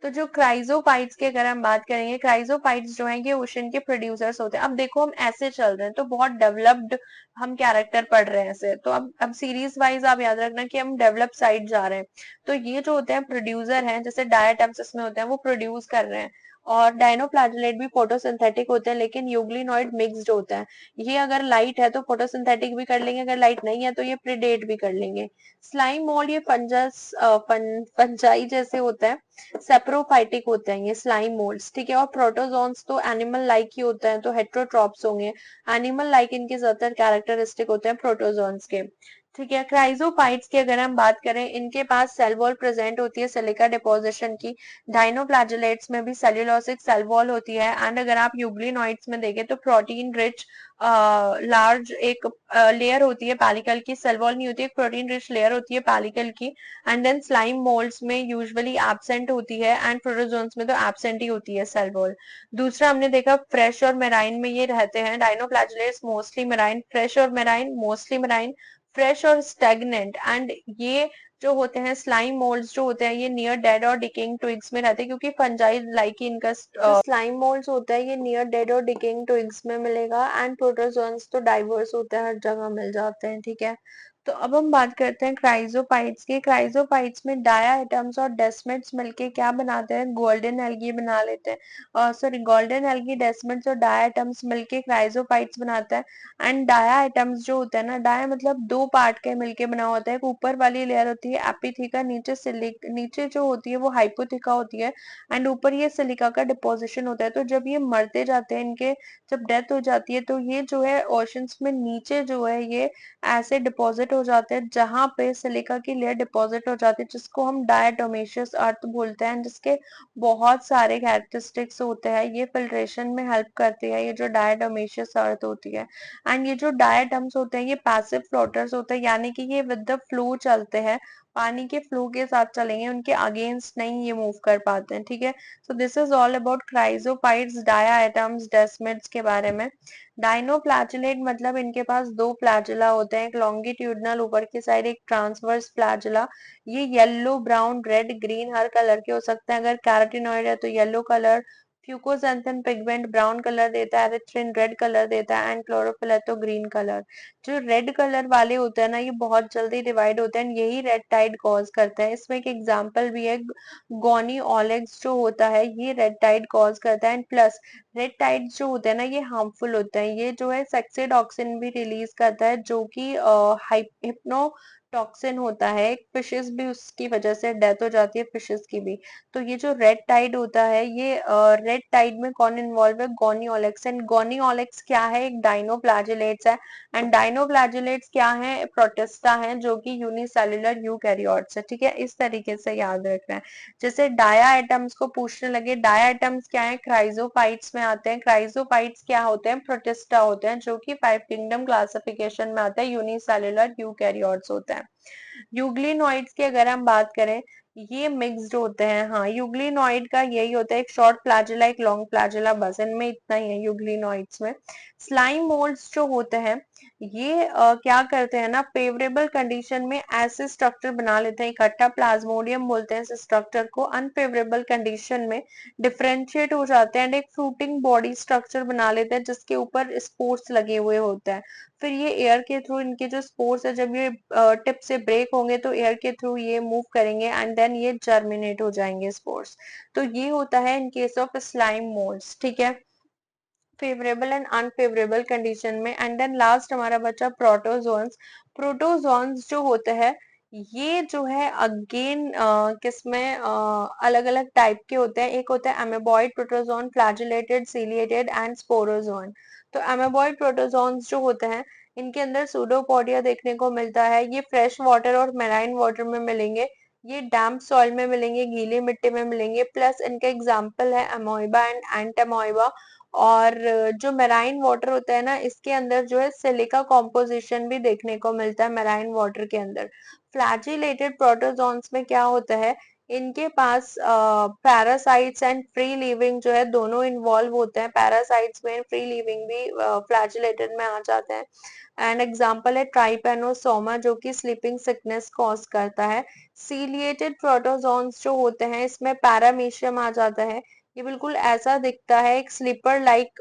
Speaker 2: तो जो क्राइजोफाइट्स की अगर हम बात करेंगे, क्राइजोफाइट्स जो हैं ये ओशन के प्रोड्यूसर्स होते हैं। अब देखो हम ऐसे चल रहे हैं तो बहुत डेवलप्ड हम कैरेक्टर पढ़ रहे हैं ऐसे, तो अब सीरीज वाइज आप याद रखना कि हम डेवलप साइड जा रहे हैं। तो ये जो होते हैं प्रोड्यूसर हैं, जैसे डायटम्स इसमें होते हैं वो प्रोड्यूस कर रहे हैं। और डायनोफ्लैगेलेट भी फोटोसिंथेटिक होते हैं, लेकिन यूग्लिनॉइड मिक्स्ड होता है। ये अगर लाइट है तो फोटोसिंथेटिक भी कर लेंगे, अगर लाइट नहीं है तो ये प्रीडेट भी कर लेंगे। स्लाइम मोल्ड ये फंजाई जैसे होता है, सेप्रोफाइटिक होते हैं ये स्लाइम मोल्ड्स, ठीक है। और प्रोटोजोन्स तो एनिमल लाइक ही होते हैं, तो हेट्रोट्रॉप्स होंगे। एनिमल लाइक इनके ज्यादातर कैरेक्टरिस्टिक होते हैं प्रोटोजोन्स के, ठीक है। क्राइजोफाइट्स की अगर हम बात करें, इनके पास सेल वॉल प्रेजेंट होती है सिलिका डिपोजिशन की। डाइनोफ्लैगेलेट्स में भी सेल्यूलोसिक सेल वॉल होती है। एंड अगर आप यूग्लिनॉइड्स में देखें तो प्रोटीन रिच लार्ज एक लेयर होती है पैलिकल की, सेल वॉल नहीं होती, एक प्रोटीन रिच लेयर होती है पैलिकल की। एंड देन स्लाइम मोल्ड्स में यूजुअली एब्सेंट होती है, एंड प्रोटोजोन्स में तो एब्सेंट ही होती है सेल वॉल। दूसरा हमने देखा फ्रेश और मेराइन में ये रहते हैं, डाइनोफ्लैगेलेट्स मोस्टली मेराइन, फ्रेश और मेराइन मोस्टली मेराइन, फ्रेश और स्टेगनेंट। एंड ये जो होते हैं स्लाइम मोल्ड्स जो होते हैं ये नियर डेड और डिकेइंग ट्विग्स में रहते हैं, क्योंकि फंजाई लाइक ही इनका जो स्लाइम मोल्ड्स होता है ये नियर डेड और डिकेइंग ट्विग्स में मिलेगा। एंड प्रोटोजोन्स तो डाइवर्स होते हैं, हर जगह मिल जाते हैं, ठीक है। तो अब हम बात करते हैं क्राइजोफाइट्स की। क्राइजोफाइट्स में डाया एटम्स और डेस्मिड्स मिलके क्या बनाते हैं, गोल्डन एल्गी बना लेते हैं। सॉरी, गोल्डन एल्गी, डेस्मिड्स और डाया एटम्स मिलके क्राइजोफाइट्स बनाता है। एंड डाया एटम्स जो होता है ना, डाया मतलब दो पार्ट के मिलके बना होता है। एक ऊपर वाली लेयर होती है एपिथिका, नीचे जो होती है वो हाइपोथिका होती है। एंड ऊपर ये सिलिका का डिपोजिशन होता है। तो जब ये मरते जाते हैं, इनके जब डेथ हो जाती है, तो ये जो है ओशंस में नीचे जो है ये ऐसे डिपॉजिट हो जाते हैं जहां पे सिलिका की लेयर डिपॉजिट हो जाती है, जिसको हम डायटोमेशियस अर्थ बोलते हैं, जिसके बहुत सारे कैरेक्टरिस्टिक्स होते हैं। ये फिल्ट्रेशन में हेल्प करती है, ये जो डायटोमेशियस अर्थ होती है। एंड ये जो डायटम्स होते हैं ये पैसिव फ्लोटर्स होते हैं, यानी कि ये विद द फ्लो चलते हैं, पानी के फ्लो के साथ चलेंगे, उनके अगेंस्ट नहीं ये मूव कर पाते हैं, ठीक है। So this is all about chrysophytes, diatoms, desmids के बारे में। डाइनोफ्लैगेलेट मतलब इनके पास दो फ्लैजिला होते हैं, एक लॉन्गिट्यूडनल ऊपर की साइड, एक ट्रांसवर्स फ्लैजिला। ये येलो, ब्राउन, रेड, ग्रीन हर कलर के हो सकते हैं। अगर कैरोटिनॉइड है तो yellow colour, fucoxanthin pigment brown colour देता है, एरिथ्रिन रेड कलर देता है, एंड क्लोरोफिल है तो ग्रीन कलर। जो रेड कलर वाले होते हैं ना ये बहुत जल्दी डिवाइड होते हैं, यही रेड टाइड कॉज करता है। इसमें एक एग्जांपल भी है, गोनी ऑलेक्स जो होता है ये रेड टाइड कॉज करता है। एंड प्लस रेड टाइड जो होते हैं ना ये हार्मफुल होते हैं, ये जो है सेक्सीडॉक्सिन भी रिलीज करता है, जो कि हिप्नोटॉक्सिन होता है। फिशेस भी उसकी वजह से डेथ हो जाती है, फिशेस की भी। तो ये जो रेड टाइड होता है ये रेड टाइड में कौन इन्वॉल्व है, गोनियोलेक्स। एंड गोनियोलेक्स क्या है, एक डाइनोफ्लैगेलेट्स है। एंड डाइनोफ्लैगेलेट्स क्या है, प्रोटिस्टा है, जो कि यूनिसेल्युलर यूकैरियोट्स है, ठीक है। इस तरीके से याद रखना है। जैसे डाया एटम्स को पूछने लगे, डाया एटम्स क्या है, क्राइजोफाइट्स में आते हैं। क्राइजोफाइट्स क्या होते हैं, प्रोटिस्टा होते हैं, जो कि 5 किंगडम क्लासिफिकेशन में आता है, यूनिसेल्युलर यूकैरियोट्स होता है। यूग्लिनॉइड्स की अगर हम बात करें, ये मिक्स्ड होते हैं। हाँ, यूग्लिनॉइड का यही होता है, एक शॉर्ट फ्लैजिला एक लॉन्ग फ्लैजिला, बस इनमें इतना ही है यूग्लिनॉइड्स में। स्लाइम मोल्ड्स जो होते हैं ये क्या करते हैं ना, फेवरेबल कंडीशन में ऐसे स्ट्रक्चर बना लेते हैं इकट्ठा, प्लाज्मोडियम बोलते हैं इस स्ट्रक्चर को। अनफेवरेबल कंडीशन में डिफरेंशिएट हो जाते हैं एंड एक फ्रूटिंग बॉडी स्ट्रक्चर बना लेते हैं, जिसके ऊपर स्पोर्स लगे हुए होते हैं। फिर ये एयर के थ्रू, इनके जो स्पोर्स है जब ये टिप से ब्रेक होंगे तो एयर के थ्रू ये मूव करेंगे, एंड देन ये जर्मिनेट हो जाएंगे स्पोर्स। तो ये होता है in case of slime moulds, ठीक है, फेवरेबल एंड अनफेवरेबल कंडीशन में। एंड देन लास्ट हमारा बचा प्रोटोजोन्स। प्रोटोजोन्स जो होते हैं ये जो है अगेन किसमें अलग अलग टाइप के होते हैं। एक होता है amoeboid protozoan, flagellated, ciliated and sporozoan. तो अमेबॉइड प्रोटोजोन्स जो होते हैं इनके अंदर सूडोपोडिया देखने को मिलता है, ये फ्रेश वाटर और मेराइन वाटर में मिलेंगे, ये डैम्प सॉइल में मिलेंगे, गीली मिट्टी में मिलेंगे। प्लस इनका एग्जाम्पल है अमोइबा एंड एंटमोइबा। और जो मेराइन वाटर होता है ना इसके अंदर जो है सिलिका कॉम्पोजिशन भी देखने को मिलता है मेराइन वाटर के अंदर। फ्लैजिलेटेड प्रोटोजोन्स में क्या होता है, इनके पास पैरासाइट्स एंड फ्री लिविंग जो है दोनों इन्वॉल्व होते हैं। पैरासाइट्स में फ्री लिविंग भी फ्लैजिलेटेड में आ जाते हैं। एंड एग्जांपल है ट्राइपेनोसोमा जो कि स्लीपिंग सिकनेस कॉज करता है। सीलिएटेड प्रोटोजोन्स जो होते हैं इसमें पैरामीशियम आ जाता है। ये बिल्कुल ऐसा दिखता है, एक स्लीपर लाइक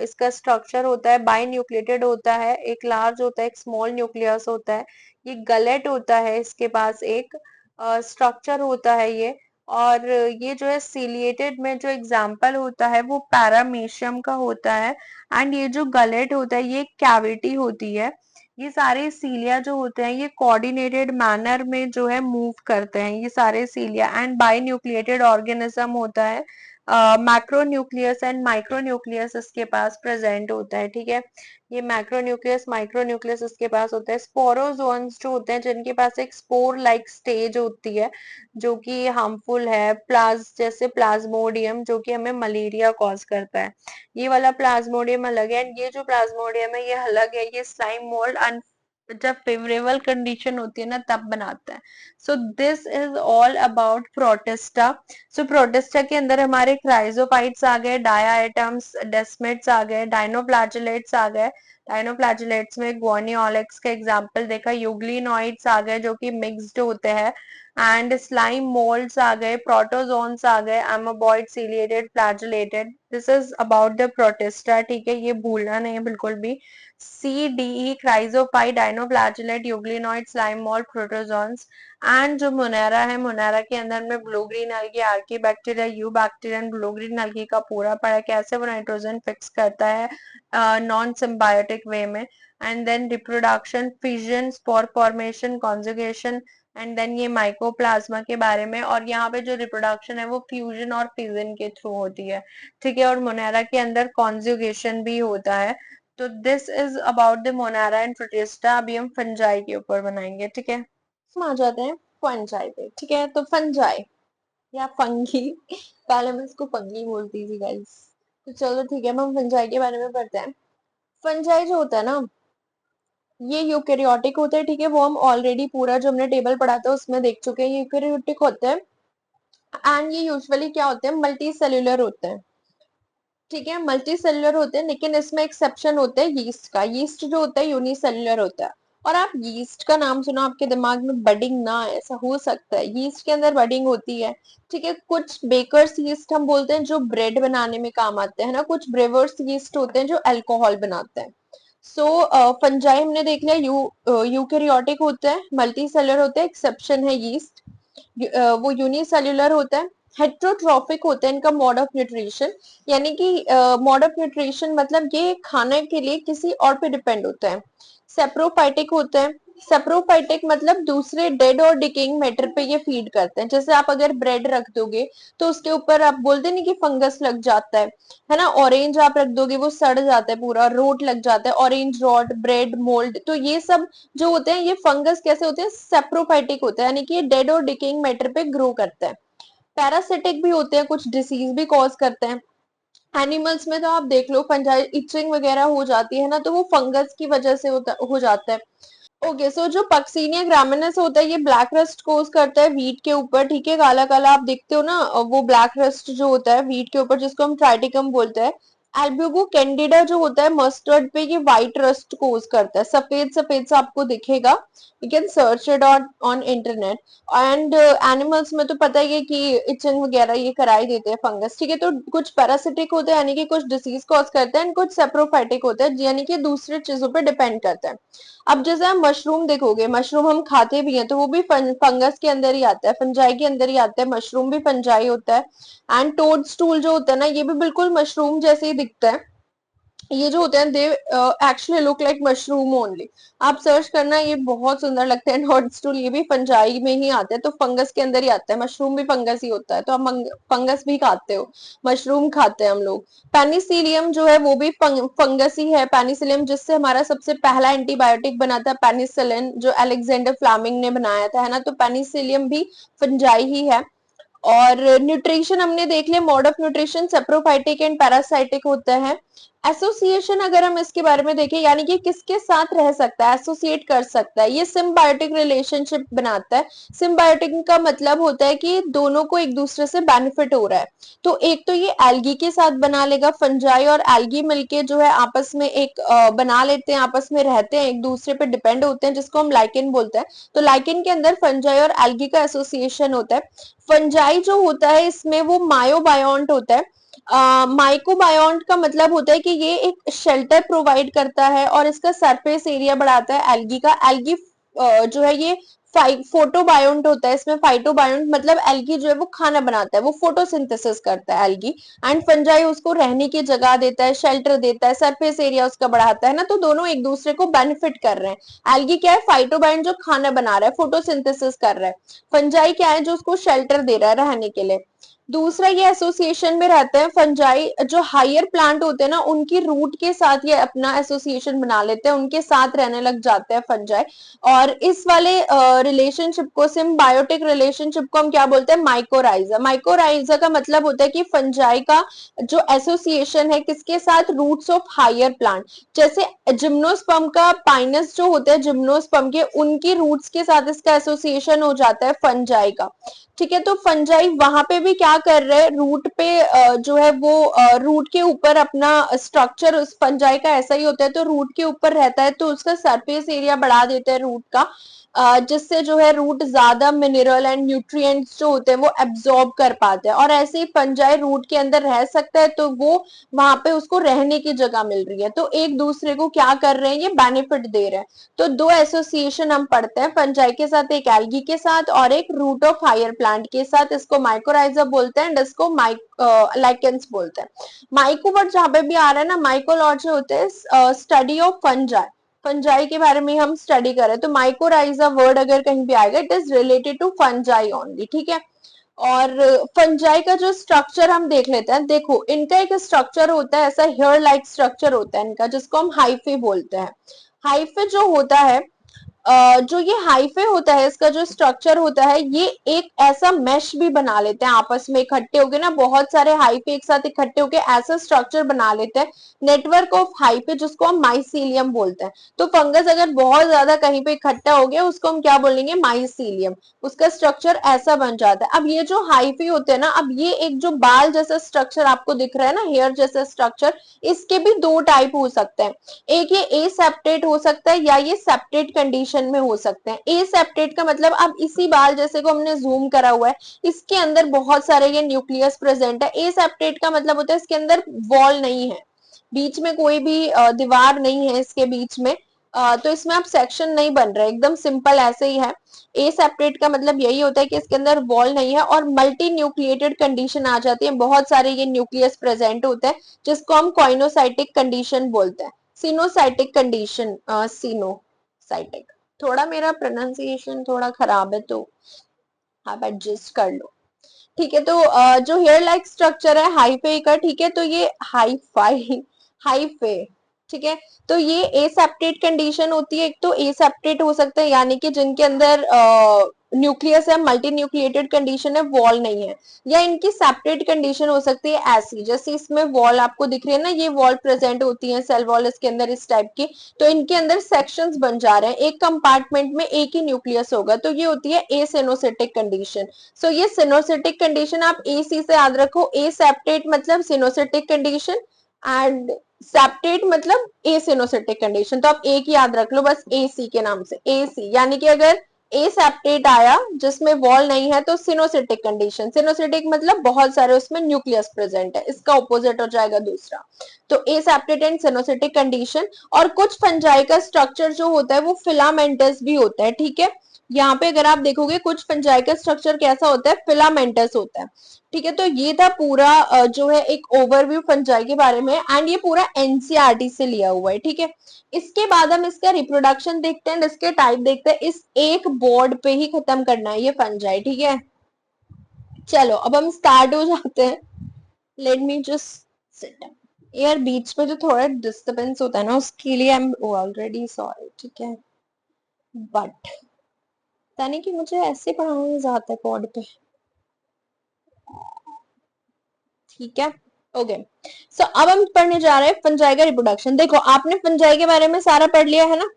Speaker 2: इसका स्ट्रक्चर होता है, बाई न्यूक्लिएटेड होता है, एक लार्ज होता है, एक स्मॉल न्यूक्लियस होता है। ये गलेट होता है, इसके पास एक स्ट्रक्चर होता है ये। और ये जो है सीलिएटेड में जो एग्जाम्पल होता है वो पैरामीशियम का होता है। एंड ये जो गलेट होता है ये कैविटी होती है। ये सारे सीलिया जो होते हैं ये कोऑर्डिनेटेड मैनर में जो है मूव करते हैं ये सारे सीलिया। एंड बाई न्यूक्लिएटेड ऑर्गेनिज्म होता है। Macro nucleus and micro nucleus इसके पास प्रेजेंट होता है। ठीक है, ये मैक्रो न्यूक्लियस माइक्रो न्यूक्लियस इसके पास होता है। स्पोरोजोन्स जो होते हैं जिनके पास एक स्पोर लाइक स्टेज होती है जो कि हार्मफुल है, जैसे प्लाज्मोडियम जो कि हमें मलेरिया कॉज करता है। ये वाला प्लाज्मोडियम अलग है। एंड ये जो प्लाज्मोडियम है ये अलग है, ये स्लाइम मोल्ड जब फेवरेबल कंडीशन होती है ना तब बनाता है। So this is all about protista. So protista के अंदर हमारे क्राइजोफाइट्स आ गए, डायाटम्स, डेस्मिड्स आ गए, डाइनोफ्लैजेलेट्स आ गए। डाइनोफ्लैजेलेट्स में ग्वानियोलेक्स का एग्जांपल देखा, यूग्लिनॉइड्स आ गए जो कि मिक्स्ड होते हैं। एंड स्लाइम मोल्ड्स आ गए, प्रोटोजोन्स आ गए, amoeboid, ciliated, flagellated. This is about the protista. ठीक है, ये भूलना नहीं है बिल्कुल भी। C D E chrysophyte, dinoflagellate, euglenoid, slime mould, protozoans. And जो मोनेरा है, मोनेरा के अंदर में blue green algae, archaebacteria, eubacteria, blue green algae का पूरा पड़ा कैसे वो नाइट्रोजन फिक्स करता है नॉन सिम्बायोटिक वे में। And then reproduction, fission, spore formation, conjugation. And then ये माइकोप्लाज्मा के बारे में। और यहाँ पे जो रिप्रोडक्शन है वो फ्यूजन और फिजन के थ्रू होती है। ठीक है, और मोनेरा के अंदर कॉन्जुगेशन भी होता है। तो this is about the Monera and protista. अभी हम फंजाई के ऊपर बनाएंगे। ठीक है, हम आ जाते हैं फंजाई पे। ठीक है, तो फंजाई या फंगी पहले मैं इसको फंगी बोलती थी गाइस। तो चलो ठीक है, हम फंजाई के बारे में पढ़ते हैं। फंजाई जो होता है ना ये यूकेरियोटिक होता है। ठीक है, वो हम ऑलरेडी पूरा जो हमने टेबल पढ़ा था उसमें देख चुके हैं। यूकेरियोटिक होते हैं एंड ये यूजुअली क्या होते हैं, मल्टी सेल्यूलर होते हैं। ठीक है, मल्टी सेल्यूलर होते हैं, लेकिन इसमें एक्सेप्शन होता है यीस्ट का। यीस्ट जो होता है यूनिसेल्यूलर होता है। और आप यीस्ट का नाम सुना आपके दिमाग में बडिंग ना आए, ऐसा हो सकता है। यीस्ट के अंदर बडिंग होती है। ठीक है, कुछ बेकर्स यीस्ट हम बोलते हैं जो ब्रेड बनाने में काम आते हैं ना, कुछ ब्रेवर्स यीस्ट होते हैं जो अल्कोहल बनाते हैं। सो फंजाई हमने देख लिया, यूकेरियोटिक होता है, मल्टी सेलुलर होता है, एक्सेप्शन है यीस्ट। वो यूनिसेल्युलर होता है। हेट्रोट्रॉफिक होता है इनका मोड ऑफ न्यूट्रिशन, यानी कि मोड ऑफ न्यूट्रिशन मतलब ये खाने के लिए किसी और पे डिपेंड होता है। सेप्रोफाइटिक होते हैं। सेप्रोफाइटिक मतलब दूसरे डेड और डिकेइंग मैटर पे ये फीड करते हैं। जैसे आप अगर ब्रेड रख दोगे तो उसके ऊपर आप बोलते नहीं कि फंगस लग जाता है ना। ऑरेंज आप रख दोगे वो सड़ जाता है, पूरा रोट लग जाता है, ऑरेंज रॉट, ब्रेड मोल्ड। तो ये सब जो होते हैं ये फंगस कैसे होते हैं, सेप्रोफाइटिक होते हैं, यानी कि ये डेड और डिकेइंग मैटर पे ग्रो करते हैं। पैरासिटिक भी होते हैं, कुछ डिसीज भी कॉज करते हैं। एनिमल्स में तो आप देख लो फंजाई इचिंग वगैरह हो जाती है ना, तो वो फंगस की वजह से हो जाता है। ओके, सो जो पक्सीनिया ग्रामिनेस होता है ये ब्लैक रस्ट कोज करता है व्हीट के ऊपर। ठीक है, काला काला आप देखते हो ना, वो ब्लैक रस्ट जो होता है व्हीट के ऊपर जिसको हम ट्राइटिकम बोलते हैं। एल्ब्यूगो कैंडिडा जो होता है मस्टर्ड पे, ये व्हाइट रस्ट कोज करता है, सफेद सफेद सा आपको दिखेगा। You can search it on internet. And animals में तो पता ही है कि इचिंग वगैरह ये कराई देते हैं फंगस। ठीक है, तो कुछ पैरासिटिक होते हैं यानी कि कुछ डिसीज कॉज करते हैं, कुछ सेप्रोफाइटिक होते हैं यानी कि दूसरी चीजों पर डिपेंड करता है। अब जैसे आप मशरूम देखोगे, मशरूम हम खाते भी हैं तो वो भी फंगस के अंदर ही आता है, फंजाई के अंदर ही आता है। मशरूम भी फंजाई होता है। एंड टोड स्टूल जो होता है ना ये भी बिल्कुल मशरूम जैसे ही दिखता है। ये जो होते हैं they actually look like mushroom only. आप सर्च करना, ये बहुत सुंदर लगते हैं टोड स्टूल। ये भी फंजाई में ही आते हैं, तो फंगस के अंदर ही आता है। मशरूम भी फंगस ही होता है, तो हम फंगस भी खाते हो, मशरूम खाते हैं हम लोग। पेनिसिलियम जो है वो भी फंगस ही है। पेनिसिलियम जिससे हमारा सबसे पहला एंटीबायोटिक बना था पेनिसिलिन, जो अलेक्जेंडर फ्लेमिंग ने बनाया था, है ना। तो पेनिसिलियम भी फंजाई ही है। और न्यूट्रिशन हमने देख लिया, mode of nutrition saprophytic and parasitic होता है।
Speaker 1: एसोसिएशन अगर हम इसके बारे में देखें, यानी कि किसके साथ रह सकता है, एसोसिएट कर सकता है, ये सिम्बायोटिक रिलेशनशिप बनाता है। सिम्बायोटिक का मतलब होता है कि दोनों को एक दूसरे से बेनिफिट हो रहा है। तो एक तो ये एल्गी के साथ बना लेगा, फंजाई और एल्गी मिलके जो है आपस में एक बना लेते हैं, आपस में रहते हैं, एक दूसरे पे डिपेंड होते हैं, जिसको हम लाइकेन बोलते हैं। तो लाइकेन के अंदर फंजाई और एल्गी का एसोसिएशन होता है। फंजाई जो होता है इसमें वो मायोबायोन्ट होता है। माइकोबायोन्ट का मतलब होता है कि ये एक शेल्टर प्रोवाइड करता है और इसका सरफेस एरिया बढ़ाता है एल्गी का। एल्गी जो है ये फोटोबायोन्ट होता है, इसमें फाइटोबायोन्ट मतलब एल्गी जो है वो खाना बनाता है, वो फोटोसिंथेसिस करता है एल्गी। एंड फंजाई उसको रहने की जगह देता है, शेल्टर देता है, सरफेस एरिया उसका बढ़ाता है ना, तो दोनों एक दूसरे को बेनिफिट कर रहे हैं। एल्गी क्या है, फाइटोबायोन्ट जो खाना बना रहा है, फोटोसिंथेसिस कर रहा है। फंजाई क्या है, जो उसको शेल्टर दे रहा है रहने के लिए। दूसरा ये एसोसिएशन में रहते हैं फंजाई, जो हायर प्लांट होते हैं ना उनकी रूट के साथ ये अपना एसोसिएशन बना लेते हैं, उनके साथ रहने लग जाते हैं फंजाई। और इस वाले रिलेशनशिप को, सिम्बायोटिक रिलेशनशिप को हम क्या बोलते हैं, माइकोराइजा। माइकोराइजा का मतलब होता है कि फंजाई का जो एसोसिएशन है किसके साथ, रूट्स ऑफ हायर प्लांट। जैसे जिम्नोस्पर्म का पाइनस जो होते हैं जिम्नोस्पर्म के, उनकी रूट्स के साथ इसका एसोसिएशन हो जाता है फंजाई का। ठीक है, तो फंजाई वहां पे भी क्या कर रहे हैं, रूट पे जो है वो रूट के ऊपर अपना स्ट्रक्चर, उस फंजाई का ऐसा ही होता है, तो रूट के ऊपर रहता है तो उसका सरफेस एरिया बढ़ा देते हैं रूट का, जिससे जो है रूट ज्यादा मिनरल एंड न्यूट्रिएंट्स जो होते हैं वो एब्जॉर्ब कर पाते हैं। और ऐसे ही फंजाई रूट के अंदर रह सकता है, तो वो वहां पे उसको रहने की जगह मिल रही है, तो एक दूसरे को क्या कर रहे हैं, ये बेनिफिट दे रहे हैं। तो दो एसोसिएशन हम पढ़ते हैं फंजाई के साथ, एक एल्गी के साथ और एक रूट ऑफ हायर प्लांट के साथ। इसको माइकोराइजा बोलते हैं, इसको लाइकेंस बोलते हैं। माइको वर्ड जहां पे भी आ रहा है ना, माइकोलॉजी होते हैं स्टडी ऑफ फंजाई। फंजाई के बारे में हम स्टडी करें तो माइकोराइजा वर्ड अगर कहीं भी आएगा, it is related to fungi only, ठीक है। और फंजाई का जो स्ट्रक्चर हम देख लेते हैं, देखो इनका एक स्ट्रक्चर होता है, ऐसा हेयर लाइक स्ट्रक्चर होता है इनका, जिसको हम हाइफे बोलते हैं। हाइफे जो होता है, जो ये हाइफे होता है, इसका जो स्ट्रक्चर होता है, ये एक ऐसा मैश भी बना लेते हैं आपस में इकट्ठे होके ना, बहुत सारे हाइफे एक साथ इकट्ठे होके ऐसा स्ट्रक्चर बना लेते हैं, नेटवर्क ऑफ हाइफे, जिसको हम माइसीलियम बोलते हैं। तो फंगस अगर बहुत ज्यादा कहीं पे इकट्ठा हो गया, उसको हम क्या बोलेंगे, माइसीलियम। उसका स्ट्रक्चर ऐसा बन जाता है। अब ये जो हाइफे होते हैं ना, अब ये एक जो बाल जैसा स्ट्रक्चर आपको दिख रहा है ना, हेयर जैसा स्ट्रक्चर, इसके भी दो टाइप हो सकते हैं। एक ये ए सेप्टेट हो सकता है, या ये सेप्टेट कंडीशन में हो सकते हैं। ए सेप्टेट का मतलब, अब इसी बाल जैसे को हमने जूम करा हुआ है, इसके अंदर बहुत सारे ये न्यूक्लियस प्रेजेंट है। ए सेप्टेट का मतलब होता है इसके अंदर वॉल नहीं है, बीच में कोई भी दीवार नहीं है इसके बीच में, तो इसमें अब सेक्शन नहीं बन रहा है, एकदम सिंपल ऐसे ही है। ए सेपरेट का मतलब यही होता है कि इसके अंदर वॉल नहीं है और मल्टी न्यूक्लिएटेड कंडीशन आ जाती है, बहुत सारे ये न्यूक्लियस प्रेजेंट होते हैं, जिसको हम कॉइनोसाइटिक कंडीशन बोलते हैं। Coenocytic condition, coenocytic. थोड़ा मेरा प्रोनाउंसिएशन थोड़ा खराब है, तो आप एडजस्ट कर लो। ठीक है, तो जो हेयर लाइक स्ट्रक्चर है हाइफे का, ठीक है, तो ये हाईफाई हाइफे, ठीक है। तो ये एसेप्टेट कंडीशन होती है, एक तो एसेप्टेट हो सकता है यानी कि जिनके अंदर न्यूक्लियस है, मल्टी न्यूक्लिएटेड कंडीशन है, वॉल नहीं है। या इनकी सेप्टेट कंडीशन हो सकती है ऐसी, जैसे इसमें वॉल आपको दिख रही है ना, ये वॉल प्रेजेंट होती है, सेल वॉल इसके अंदर इस टाइप की, तो इनके अंदर सेक्शंस बन जा रहे हैं, एक कंपार्टमेंट में एक ही न्यूक्लियस होगा, तो ये होती है एसेनोसिटिक कंडीशन। सो ये सिनोसिटिक कंडीशन आप ए सी से याद रखो, ए सेप्टेट मतलब सिनोसिटिक कंडीशन, एंड सेप्टेट मतलब ए सिनोसिटिक कंडीशन, तो आप एक याद रख लो बस ए सी के नाम से, ए सी यानी कि अगर ए सेप्टेट आया जिसमें वॉल नहीं है तो सिनोसिटिक कंडीशन, सिनोसिटिक मतलब बहुत सारे उसमें न्यूक्लियस प्रेजेंट है, इसका ऑपोजिट हो जाएगा दूसरा। तो ए सेप्टेट एंड सिनोसिटिक कंडीशन। और कुछ फंजाई का स्ट्रक्चर जो होता है वो फिलामेंटस भी होता है, ठीक है। यहाँ पे अगर आप देखोगे कुछ फंजाई का स्ट्रक्चर कैसा होता है, फिलामेंटस होता है, ठीक है। तो ये था पूरा जो है एक ओवरव्यू फंजाई के बारे में, एंड ये पूरा एनसीईआरटी से लिया हुआ है, ठीक है। इसके बाद हम इसका रिप्रोडक्शन देखते हैं, इसके टाइप देखते हैं, इस एक बोर्ड पे ही खत्म करना है ये फंजाई, ठीक है। चलो अब हम स्टार्ट हो जाते हैं। Let me just sit down. यार बीच में जो थोड़ा डिस्टरबेंस होता है ना, उसके लिए आई एम ऑलरेडी सॉरी, ठीक है। बट यानी कि मुझे ऐसे पढ़ाने जाता है पॉड पे, ठीक है। ओके, सो अब हम पढ़ने जा रहे हैं फंजाई का रिप्रोडक्शन। देखो आपने फंजाई के बारे में सारा पढ़ लिया है ना,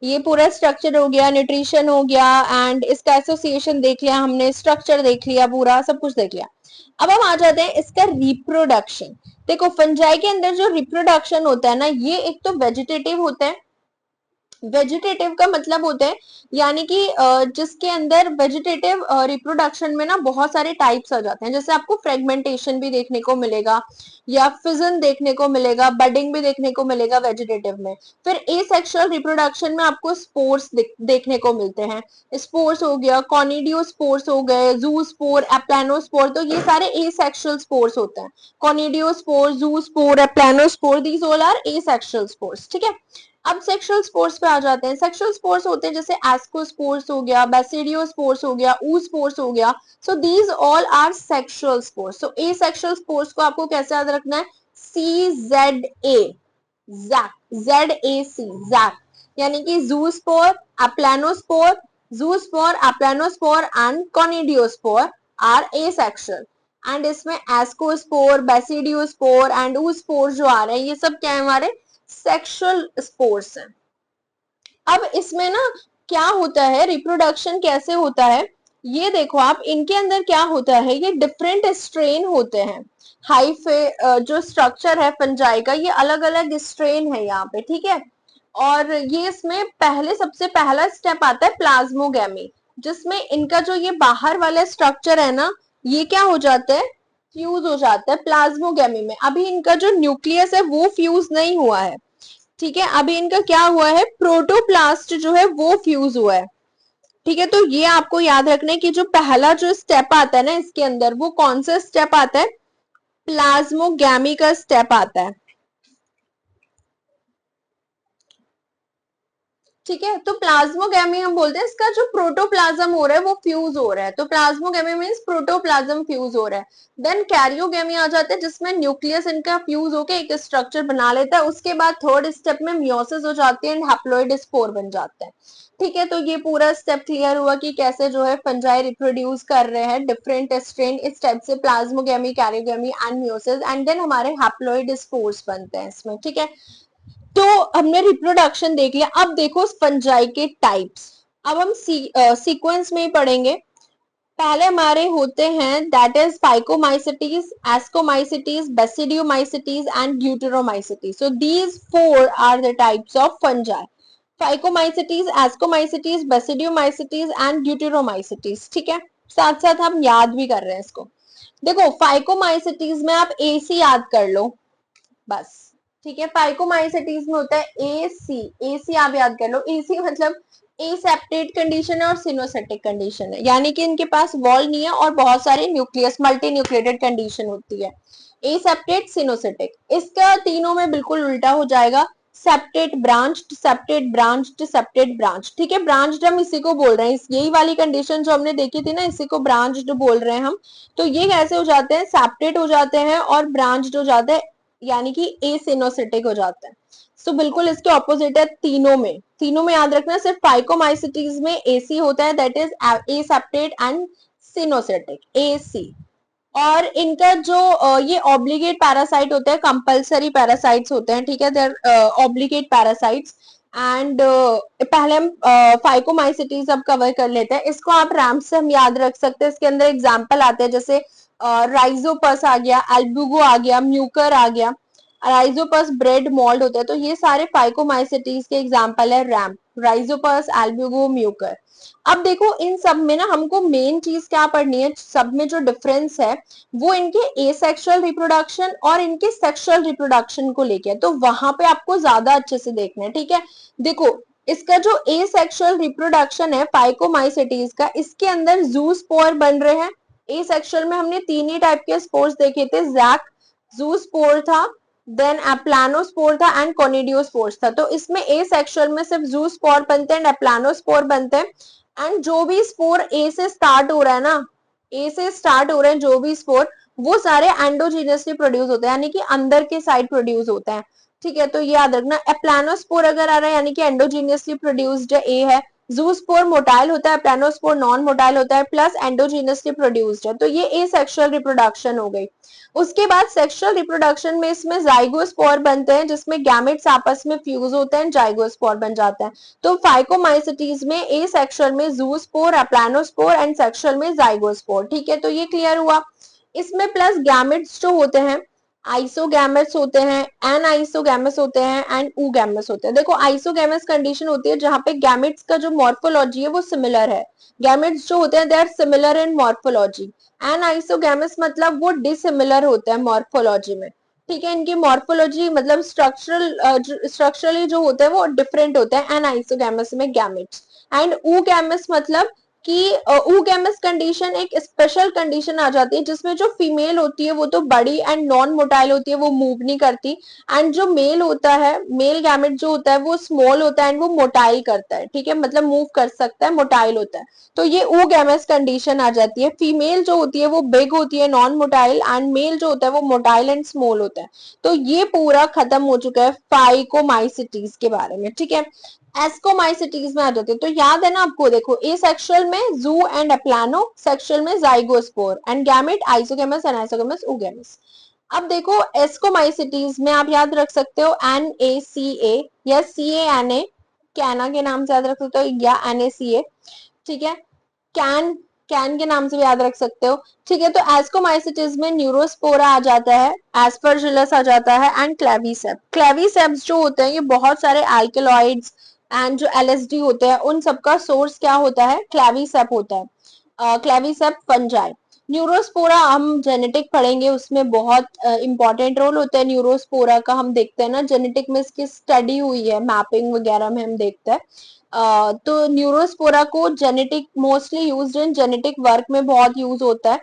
Speaker 1: ये पूरा स्ट्रक्चर हो गया, न्यूट्रिशन हो गया, एंड इसका एसोसिएशन देख लिया हमने, स्ट्रक्चर देख लिया, पूरा सब कुछ देख लिया। अब हम आ जाते हैं इसका रिप्रोडक्शन। देखो फंजाई के अंदर जो रिप्रोडक्शन होता है ना, ये एक तो वेजिटेटिव होता है। वेजिटेटिव का मतलब होता है यानी कि जिसके अंदर वेजिटेटिव रिप्रोडक्शन में ना बहुत सारे टाइप्स आ जाते हैं, जैसे आपको फ्रेगमेंटेशन भी देखने को मिलेगा या फिजन देखने को मिलेगा, बडिंग भी देखने को मिलेगा वेजिटेटिव में। फिर एसेक्सुअल रिप्रोडक्शन में आपको स्पोर्स देखने को मिलते हैं। स्पोर्स हो गया, कॉनिडियो स्पोर्स हो गए, जू स्पोर, एप्लानोस्पोर, तो ये सारे एसेक्सुअल स्पोर्स होते हैं। Conidiospore, zoospore, aplanospore, these all are asexual spores. ठीक है, अब सेक्सुअल स्पोर्स पे आ जाते हैं। सेक्सुअल स्पोर्स होते हैं जैसे एस्कोस्पोर्स हो गया, बैसिडियोस्पोर्स हो गया, ऊस्पोर्स हो गया। So these all are sexual spores. So asexual spores को आपको कैसे याद रखना है, CZA, जैक, ZAC, जैक, यानी कि zoospore, aplanospore, zoospore, aplanospore and conidiospore are asexual. And इसमें एस्कोस्पोर, बैसिडियोस्पोर एंड ऊस्पोर जो आ रहे हैं, ये सब क्या है, हमारे सेक्सुअल स्पोर्स हैं। अब इसमें ना क्या होता है, रिप्रोडक्शन कैसे होता है, ये देखो आप, इनके अंदर क्या होता है, ये डिफरेंट स्ट्रेन होते हैं। हाइफे जो स्ट्रक्चर है फंजाई का, ये अलग अलग स्ट्रेन है यहाँ पे, ठीक है। और ये इसमें पहले सबसे पहला स्टेप आता है प्लाज्मोगेमी, जिसमें इनका जो ये बाहर वाला स्ट्रक्चर है ना, ये क्या हो जाता है, फ्यूज हो जाता है प्लाज्मोगेमी में। अभी इनका जो न्यूक्लियस है वो फ्यूज नहीं हुआ है, ठीक है, अभी इनका क्या हुआ है, प्रोटोप्लास्ट जो है वो फ्यूज हुआ है। ठीक है, तो ये आपको याद रखना है कि जो पहला जो स्टेप आता है ना इसके अंदर, वो कौन सा स्टेप आता है, प्लाज्मोगेमी का स्टेप आता है। ठीक है, तो प्लाज्मोगेमी हम बोलते हैं, इसका जो प्रोटोप्लाज्म हो रहा है वो फ्यूज हो रहा है, तो प्लाज्मोगेमी मींस प्रोटोप्लाज्म फ्यूज हो रहा है। देन कैरियोगेमी आ जाता है, जिसमें न्यूक्लियस इनका फ्यूज होकर एक स्ट्रक्चर बना लेता है। उसके बाद थर्ड स्टेप में मियोसिस हो जाती है एंड हैप्लॉइड स्पोर बन जाता है। ठीक है, तो ये पूरा स्टेप क्लियर हुआ कि कैसे जो है फंजाई रिप्रोड्यूस कर रहे हैं डिफरेंट स्ट्रेन, इस टाइप से plasmogamy, karyogamy and meiosis, and then हमारे हैप्लॉइड स्पोर्स बनते हैं इसमें। ठीक है, तो हमने रिप्रोडक्शन देख लिया। अब देखो फंजाई के टाइप्स, अब हम सीक्वेंस में ही पढ़ेंगे। पहले हमारे होते हैं that is phycomycetes, ascomycetes, basidiomycetes and deuteromycetes. So these four are the types of fungi, phycomycetes, ascomycetes, basidiomycetes and deuteromycetes. ठीक है, साथ साथ हम याद भी कर रहे हैं इसको। देखो फाइकोमाइसिटीज में आप AC याद कर लो बस। ठीक है, फाइकोमाइसिटीज में होता है AC, AC आप याद कर लो। AC मतलब एसेप्टेट कंडीशन है और सिनोसेटिक कंडीशन है, यानी कि इनके पास वॉल नहीं है और बहुत सारे न्यूक्लियस, मल्टी न्यूक्लिएटेड कंडीशन होती है। एसेप्टेट, सिनोसेटिक, इसका तीनों में बिल्कुल उल्टा हो जाएगा। Septate branched, septate branched, septate branch. ठीक है, ब्रांच्ड हम इसी को बोल रहे हैं, यही वाली कंडीशन जो हमने देखी थी ना, इसी को ब्रांच्ड बोल रहे हैं हम। तो ये कैसे हो जाते हैं, सेप्टेट हो जाते हैं और ब्रांच्ड हो जाते हैं, यानी कि एसिनोसिटिक हो जाता है। सो बिल्कुल इसके ऑपोजिट है तीनों में। तीनों में याद रखना, सिर्फ फाइकोमाइसिटीज में AC होता है, that is aseptate and coenocytic, AC। और इनका जो ये ऑब्लिगेट पैरासाइट होते हैं, कंपल्सरी पैरासाइट्स होते हैं। ठीक है, देर ऑब्लिगेट पैरासाइट्स। एंड पहले हम फाइकोमाइसिटीज अब कवर कर लेते हैं। इसको आप रैम्प से हम याद रख सकते हैं, इसके अंदर एग्जाम्पल आते हैं जैसे राइजोपस आ गया, एल्बुगो आ गया, म्यूकर आ गया। राइजोपस ब्रेड मोल्ड होता है, तो ये सारे फाइकोमाइसिटीज के एग्जाम्पल है, रैम्प, राइजोपस, एल्बुगो, म्यूकर। अब देखो इन सब में ना हमको मेन चीज क्या पढ़नी है, सब में जो डिफरेंस है वो इनके एसेक्सुअल रिप्रोडक्शन और इनके सेक्सुअल रिप्रोडक्शन को लेके है, तो वहां पे आपको ज्यादा अच्छे से देखना है। ठीक है, देखो इसका जो एसेक्सुअल रिप्रोडक्शन है फाइकोमाइसिटीज का, इसके अंदर जू स्पोर बन रहे हैं। एसेक्सुअल में हमने तीन ही टाइप के स्पोर्स देखे थे, जैक, जू स्पोर था, देन एप्लानोस्पोर था एंड कोनिडियोस्पोर्स था। तो इसमें एसेक्सुअल में सिर्फ जू स्पोर बनते हैं, एप्लानोस्पोर बनते हैं। एंड जो भी स्पोर ए से स्टार्ट हो रहा है ना, ए से स्टार्ट हो रहे हैं जो भी स्पोर, वो सारे एंडोजीनियसली प्रोड्यूस होते हैं, यानी कि अंदर के साइड प्रोड्यूस होते हैं। ठीक है, तो ये याद रखना, एप्लानोस्पोर अगर आ रहा है यानी कि एंडोजीनियसली प्रोड्यूस्ड ए है,
Speaker 2: जूस्पोर मोटाइल होता है, प्लानोस्पोर नॉन मोटाइल होता है, प्लस एंडोजीनसली प्रोड्यूस्ड है। तो ये एसेक्सुअल रिप्रोडक्शन हो गई। उसके बाद सेक्सुअल रिप्रोडक्शन में इसमें जाइगोस्पोर बनते हैं, जिसमें गैमेट्स आपस में फ्यूज होते हैं, जाइगोस्पोर बन जाता है। तो फाइकोमाइसिटीज में एसेक्सुअल में जूस्पोर, प्लानोस्पोर एंड सेक्सुअल में जाइगोस्पोर। ठीक है, तो ये क्लियर हुआ। इसमें प्लस गैमेट्स जो होते हैं, आइसोगैमेट्स होते हैं, एनआइसोगैमेट्स होते हैं एंड ऊगैमेट्स होते हैं। देखो आइसोगैमेट्स कंडीशन होती है जहां पे गैमेट्स का जो मॉर्फोलॉजी है वो सिमिलर है। गैमेट्स जो होते हैं they are similar in morphology. Anisogametes मतलब वो डिसिमिलर होते हैं मॉर्फोलॉजी में। ठीक है, इनकी मॉर्फोलॉजी मतलब स्ट्रक्चरली जो होते हैं वो डिफरेंट होते हैं एनआइसोगैमेट्स में गैमेट्स। एंड ऊगैमेट्स मतलब कि ऊगैमस कंडीशन एक स्पेशल कंडीशन आ जाती है जिसमें जो फीमेल होती है वो तो बड़ी एंड नॉन मोटाइल होती है, वो मूव नहीं करती। एंड जो मेल होता है, मेल गैमेट जो होता है वो स्मॉल होता है एंड वो मोटाइल करता है। ठीक है, मतलब मूव कर सकता है, मोटाइल होता है। तो ये ऊगैमस कंडीशन आ जाती है। फीमेल जो होती है वो बिग होती है, नॉन मोटाइल, एंड मेल जो होता है वो मोटाइल एंड स्मॉल होता है। तो ये पूरा खत्म हो चुका है फाइकोमाइसिटीज के बारे में। ठीक है, एस्कोमाइसिटीज में आ जाते हैं। तो याद है ना आपको, देखो ए सेक्सुअल में जू एंड अप्लानो, सेक्सुअल में zygospore and gamete isogamous anisogamous oogamous. अब देखो एस्कोमाइसिटीज में आप याद रख सकते हो NaCa या CaNa, कैना के नाम से याद रख सकते हो, या NaCa। ठीक है, कैन, कैन के नाम से भी याद रख सकते हो। ठीक है, तो एस्कोमाइसिटीज में न्यूरोस्पोरा आ जाता है, एस्परजिलस आ जाता है एंड क्लेविसेप। क्लेविसेप्स जो होते हैं ये बहुत सारे अल्कलॉइड्स एंड जो LSD होते हैं उन सबका सोर्स क्या होता है, क्लेविसेप होता है, क्लेविसेप फंजाई। न्यूरोस्पोरा हम जेनेटिक पढ़ेंगे, उसमें बहुत इंपॉर्टेंट रोल होता है न्यूरोस्पोरा का। हम देखते हैं ना जेनेटिक में इसकी स्टडी हुई है, मैपिंग वगैरह में हम देखते हैं। तो न्यूरोस्पोरा को genetic mostly used in genetic work में बहुत यूज होता है।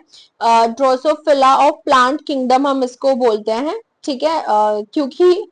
Speaker 2: ड्रोसोफिला ऑफ प्लांट किंगडम हम इसको बोलते हैं। ठीक है, क्योंकि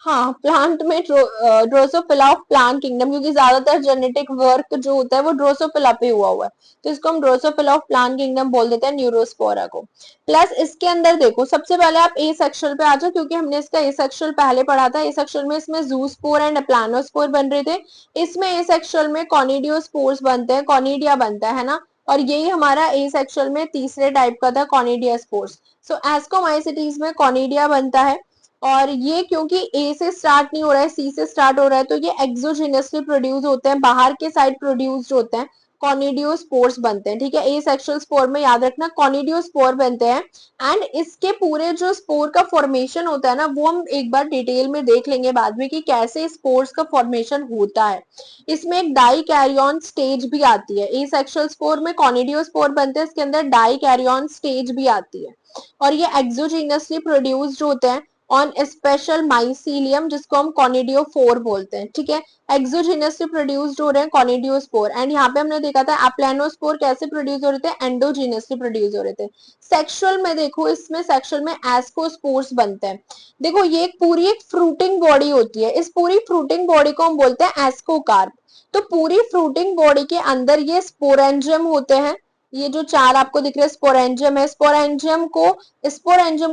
Speaker 2: हाँ प्लांट में ड्रोसोफिला ऑफ प्लांट किंगडम, क्योंकि ज्यादातर जेनेटिक वर्क जो होता है वो ड्रोसोफिला पे हुआ है, तो इसको हम ड्रोसोफिला ऑफ प्लांट किंगडम बोल देते हैं न्यूरोस्पोरा को। प्लस इसके अंदर देखो सबसे पहले आप ए सेक्शुअल पे आ जाओ, क्योंकि हमने इसका ए सेक्शुअल पहले पढ़ा था। ए सेक्शुअल में इसमें जूस्पोर एंड प्लानोस्पोर बन रहे थे। इसमें ए सेक्शुअल में कॉनिडियोस्पोर्स बनते हैं, कॉनिडिया बनता है ना। और यही हमारा ए सेक्शुअल में तीसरे टाइप का था, कॉनिडिया स्पोर्स। सो एस्कोमाइसिटीज में कॉनिडिया बनता है। और ये क्योंकि ए से स्टार्ट नहीं हो रहा है, सी से स्टार्ट हो रहा है, तो ये एक्सोजिनसली प्रोड्यूस होते हैं, बाहर के साइड प्रोड्यूस्ड होते हैं, कॉनिडियोस्पोर्स बनते हैं। ठीक है, ए सेक्सुअल स्पोर में याद रखना कॉनिडियोस्पोर बनते हैं। एंड इसके पूरे जो स्पोर का फॉर्मेशन होता है ना वो हम एक बार डिटेल में देख लेंगे बाद में कि कैसे स्पोर्स का फॉर्मेशन होता है। इसमें एक डाई कैरियन स्टेज भी आती है। ए सेक्सुअल स्पोर में कॉनिडियोस्पोर बनते हैं, इसके अंदर डाई कैरियन स्टेज भी आती है। और ये एक्सोजीनसली प्रोड्यूस्ड होते हैं ऑन स्पेशल माइसीलियम, जिसको हम कॉनिडियोफोर बोलते हैं। ठीक है, एक्सोजीनसली प्रोड्यूस्ड हो रहे हैं कॉनिडियोस्पोर। एंड यहाँ पे हमने देखा था अप्लानोस्पोर कैसे प्रोड्यूस हो रहे थे, एंडोजीनसली प्रोड्यूस हो रहे थे। सेक्सुअल में देखो, इसमें सेक्सुअल में एस्कोस्पोर्स बनते हैं। देखो ये एक पूरी एक फ्रूटिंग बॉडी होती है, इस पूरी फ्रूटिंग बॉडी को हम बोलते हैं एस्कोकार्प। तो पूरी फ्रूटिंग बॉडी के अंदर ये स्पोरेंजियम होते हैं। ये जो चार आपको दिख रहे हैं स्पोरेंजियम है, स्पोरेंजियम को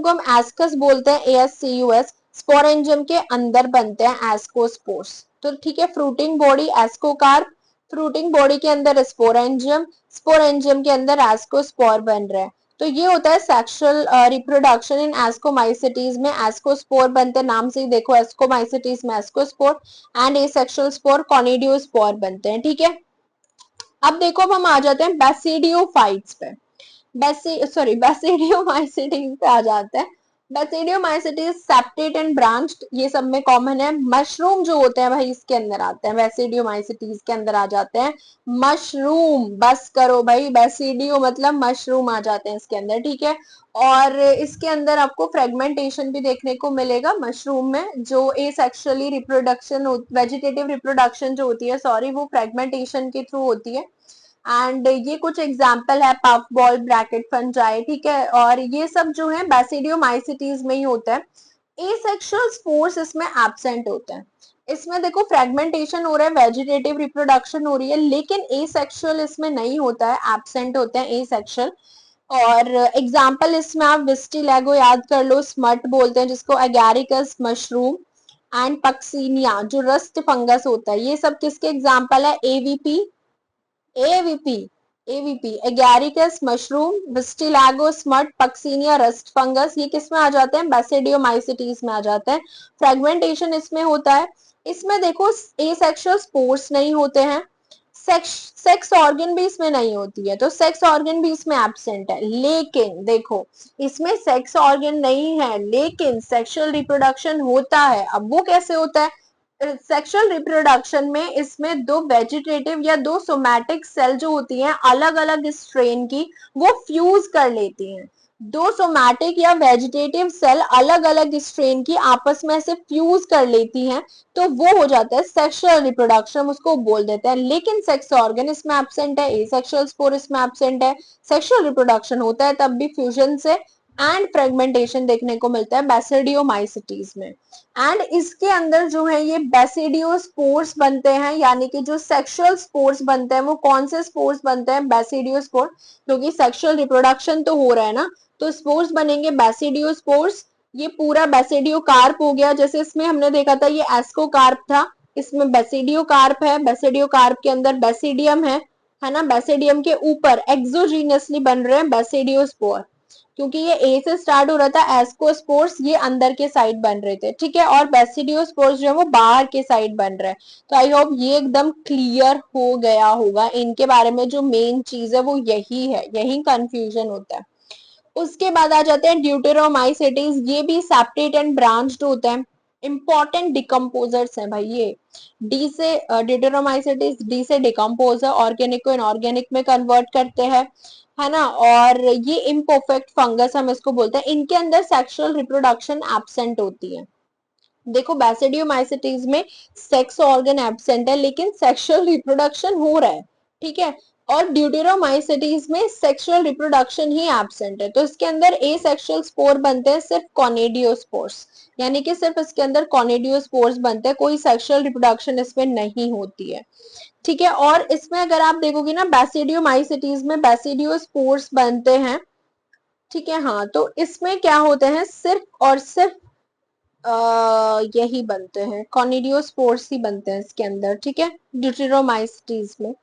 Speaker 2: हम एस्कस बोलते हैं, ASCUS। स्पोरेंजियम के अंदर बनते हैं एस्कोस्पोर्स। तो ठीक है, fruiting body ascocarp, fruiting body के अंदर स्पोरेंजियम, स्पोरेंजियम के अंदर एस्कोस्पोर बन रहे हैं। तो ये होता है सेक्सुअल रिप्रोडक्शन इन एस्कोमाइसिटीज में। एस्कोस्पोर बनते हैं, नाम से ही देखो एस्कोमाइसिटीज में एस्कोस्पोर, एंड एसेक्सुअल स्पोर कॉनिडियोस्पोर बनते हैं। ठीक है, अब देखो अब हम आ जाते हैं बेसिडियोफाइट्स पे, बेसिडियोमाइसिटीज पे आ जाते हैं। बेसिडियोमाइसिटीज सेप्टेट एंड ब्रांच्ड, ये सब में कॉमन है। मशरूम जो होते हैं भाई इसके अंदर आते हैं, बेसिडियोमाइसिटीज के अंदर आ जाते हैं मशरूम। बस करो भाई, बेसिडियो मतलब मशरूम आ जाते हैं इसके अंदर। ठीक है, और इसके अंदर आपको फ्रेगमेंटेशन भी देखने को मिलेगा मशरूम में, जो ए सेक्सुअली रिप्रोडक्शन, वेजिटेटिव रिप्रोडक्शन जो होती है, सॉरी, वो फ्रेगमेंटेशन के थ्रू होती है। एंड ये कुछ एग्जाम्पल है पफ बॉल, ब्रैकेट फंजाई। ठीक है, और ये सब जो है बेसिडियोमाइसिटीज में ही होता है। एसेक्सुअल स्पोर्स इसमें एब्सेंट होते हैं। इसमें देखो फ्रेगमेंटेशन हो रहा है, वेजिटेटिव रिप्रोडक्शन हो रही है, लेकिन एसेक्सुअल इसमें नहीं होता है, एब्सेंट होते हैं एसेक्सुअल। और एग्जाम्पल इसमें आप विस्टिलैगो याद कर लो, स्मट बोलते हैं जिसको, एगैरिकस मशरूम,
Speaker 1: एंड पक्सीनिया जो रस्ट फंगस होता है, ये सब किसके एग्जाम्पल है? AVP, AVP, AVP agaricus mushroom, ustilago smut, puccinia rust fungus, ये किस में आ जाते हैं? बेसिडियोमाइसिटीज में आ जाते हैं। फ्रेगमेंटेशन इसमें होता है। इसमें देखो एसेक्सुअल स्पोर्स नहीं होते हैं, सेक्स ऑर्गन भी इसमें नहीं होती है, तो सेक्स ऑर्गन भी इसमें एब्सेंट है। लेकिन देखो इसमें सेक्स ऑर्गन नहीं है लेकिन सेक्सुअल रिप्रोडक्शन होता है। अब वो कैसे होता है? सेक्सुअल रिप्रोडक्शन में इसमें दो वेजिटेटिव या दो सोमैटिक सेल जो होती हैं अलग अलग स्ट्रेन की, वो फ्यूज कर लेती हैं। दो सोमैटिक या वेजिटेटिव सेल अलग अलग स्ट्रेन की आपस में से फ्यूज कर लेती हैं, तो वो हो जाता है सेक्सुअल रिप्रोडक्शन, हम उसको बोल देते हैं। लेकिन सेक्स ऑर्गन इसमें एब्सेंट है, एसेक्सुअल स्पोर इसमें एब्सेंट है। सेक्सुअल रिप्रोडक्शन होता है तब भी फ्यूजन से, एंड फ्रेगमेंटेशन देखने को मिलता है बेसिडियोमाइसिटीज में। एंड इसके अंदर जो है ये बेसिडियोस्पोर्स बनते हैं, यानी कि जो सेक्सुअल स्पोर्स बनते हैं वो कौन से स्पोर्स बनते हैं? बेसिडियोस्पोर, क्योंकि सेक्सुअल रिप्रोडक्शन तो हो रहा है ना, तो स्पोर्स बनेंगे बेसिडियोस्पोर्स। ये पूरा बेसिडियो कार्प हो गया, जैसे इसमें हमने देखा था ये एस्को कार्प था, इसमें बेसिडियो कार्प है। बेसिडियो कार्प के अंदर बेसिडियम है ना, बेसिडियम के ऊपर एक्सोजीनियसली बन रहे हैं बेसिडियोस्पोर, क्योंकि ये ए से स्टार्ट हो रहा था, एस्कोस्पोर्स ये अंदर के साइड बन रहे थे, ठीक है, और बेसिडियोस्पोर्स जो है वो बाहर के साइड बन रहे हैं। तो आई होप ये एकदम क्लियर हो गया होगा। इनके बारे में जो मेन चीज है वो यही है, यही कंफ्यूजन होता है। उसके बाद आ जाते हैं ड्यूटेरोमाइसेटिस, ये भी सेपरेट एंड ब्रांच्ड होते हैं, इंपॉर्टेंट डिकम्पोजर्स हैं भाई ये। डी से ड्यूटेरोमाइसेटिस डी से डिकम्पोज है, ऑर्गेनिक को इनऑर्गेनिक में कन्वर्ट करते हैं, है ना। और ये इम्परफेक्ट फंगस हम इसको बोलते हैं, इनके अंदर सेक्सुअल रिप्रोडक्शन एब्सेंट होती है। देखो बेसिडियोमाइसिटीज में सेक्स ऑर्गन एब्सेंट है लेकिन सेक्सुअल रिप्रोडक्शन हो रहा है, ठीक है। और ड्यूटेरोमाइसिटीज में सेक्सुअल रिप्रोडक्शन ही एब्सेंट है, तो इसके अंदर ए सेक्सुअल स्पोर बनते हैं सिर्फ कॉनिडियोस्पोर्स, यानी कि सिर्फ इसके अंदर कॉनिडियोस्पोर्स बनते हैं, कोई सेक्सुअल रिप्रोडक्शन इसमें नहीं होती है, ठीक है। और इसमें अगर आप देखोगे ना बेसिडियोमाइसिटीज में बेसिडियोस्पोर्स बनते हैं, ठीक है। हाँ, तो इसमें क्या होते हैं, सिर्फ और सिर्फ यही बनते हैं, कॉनिडियोस्पोर्स ही बनते हैं इसके अंदर, ठीक है, ड्यूटेरोमाइसिटीज में।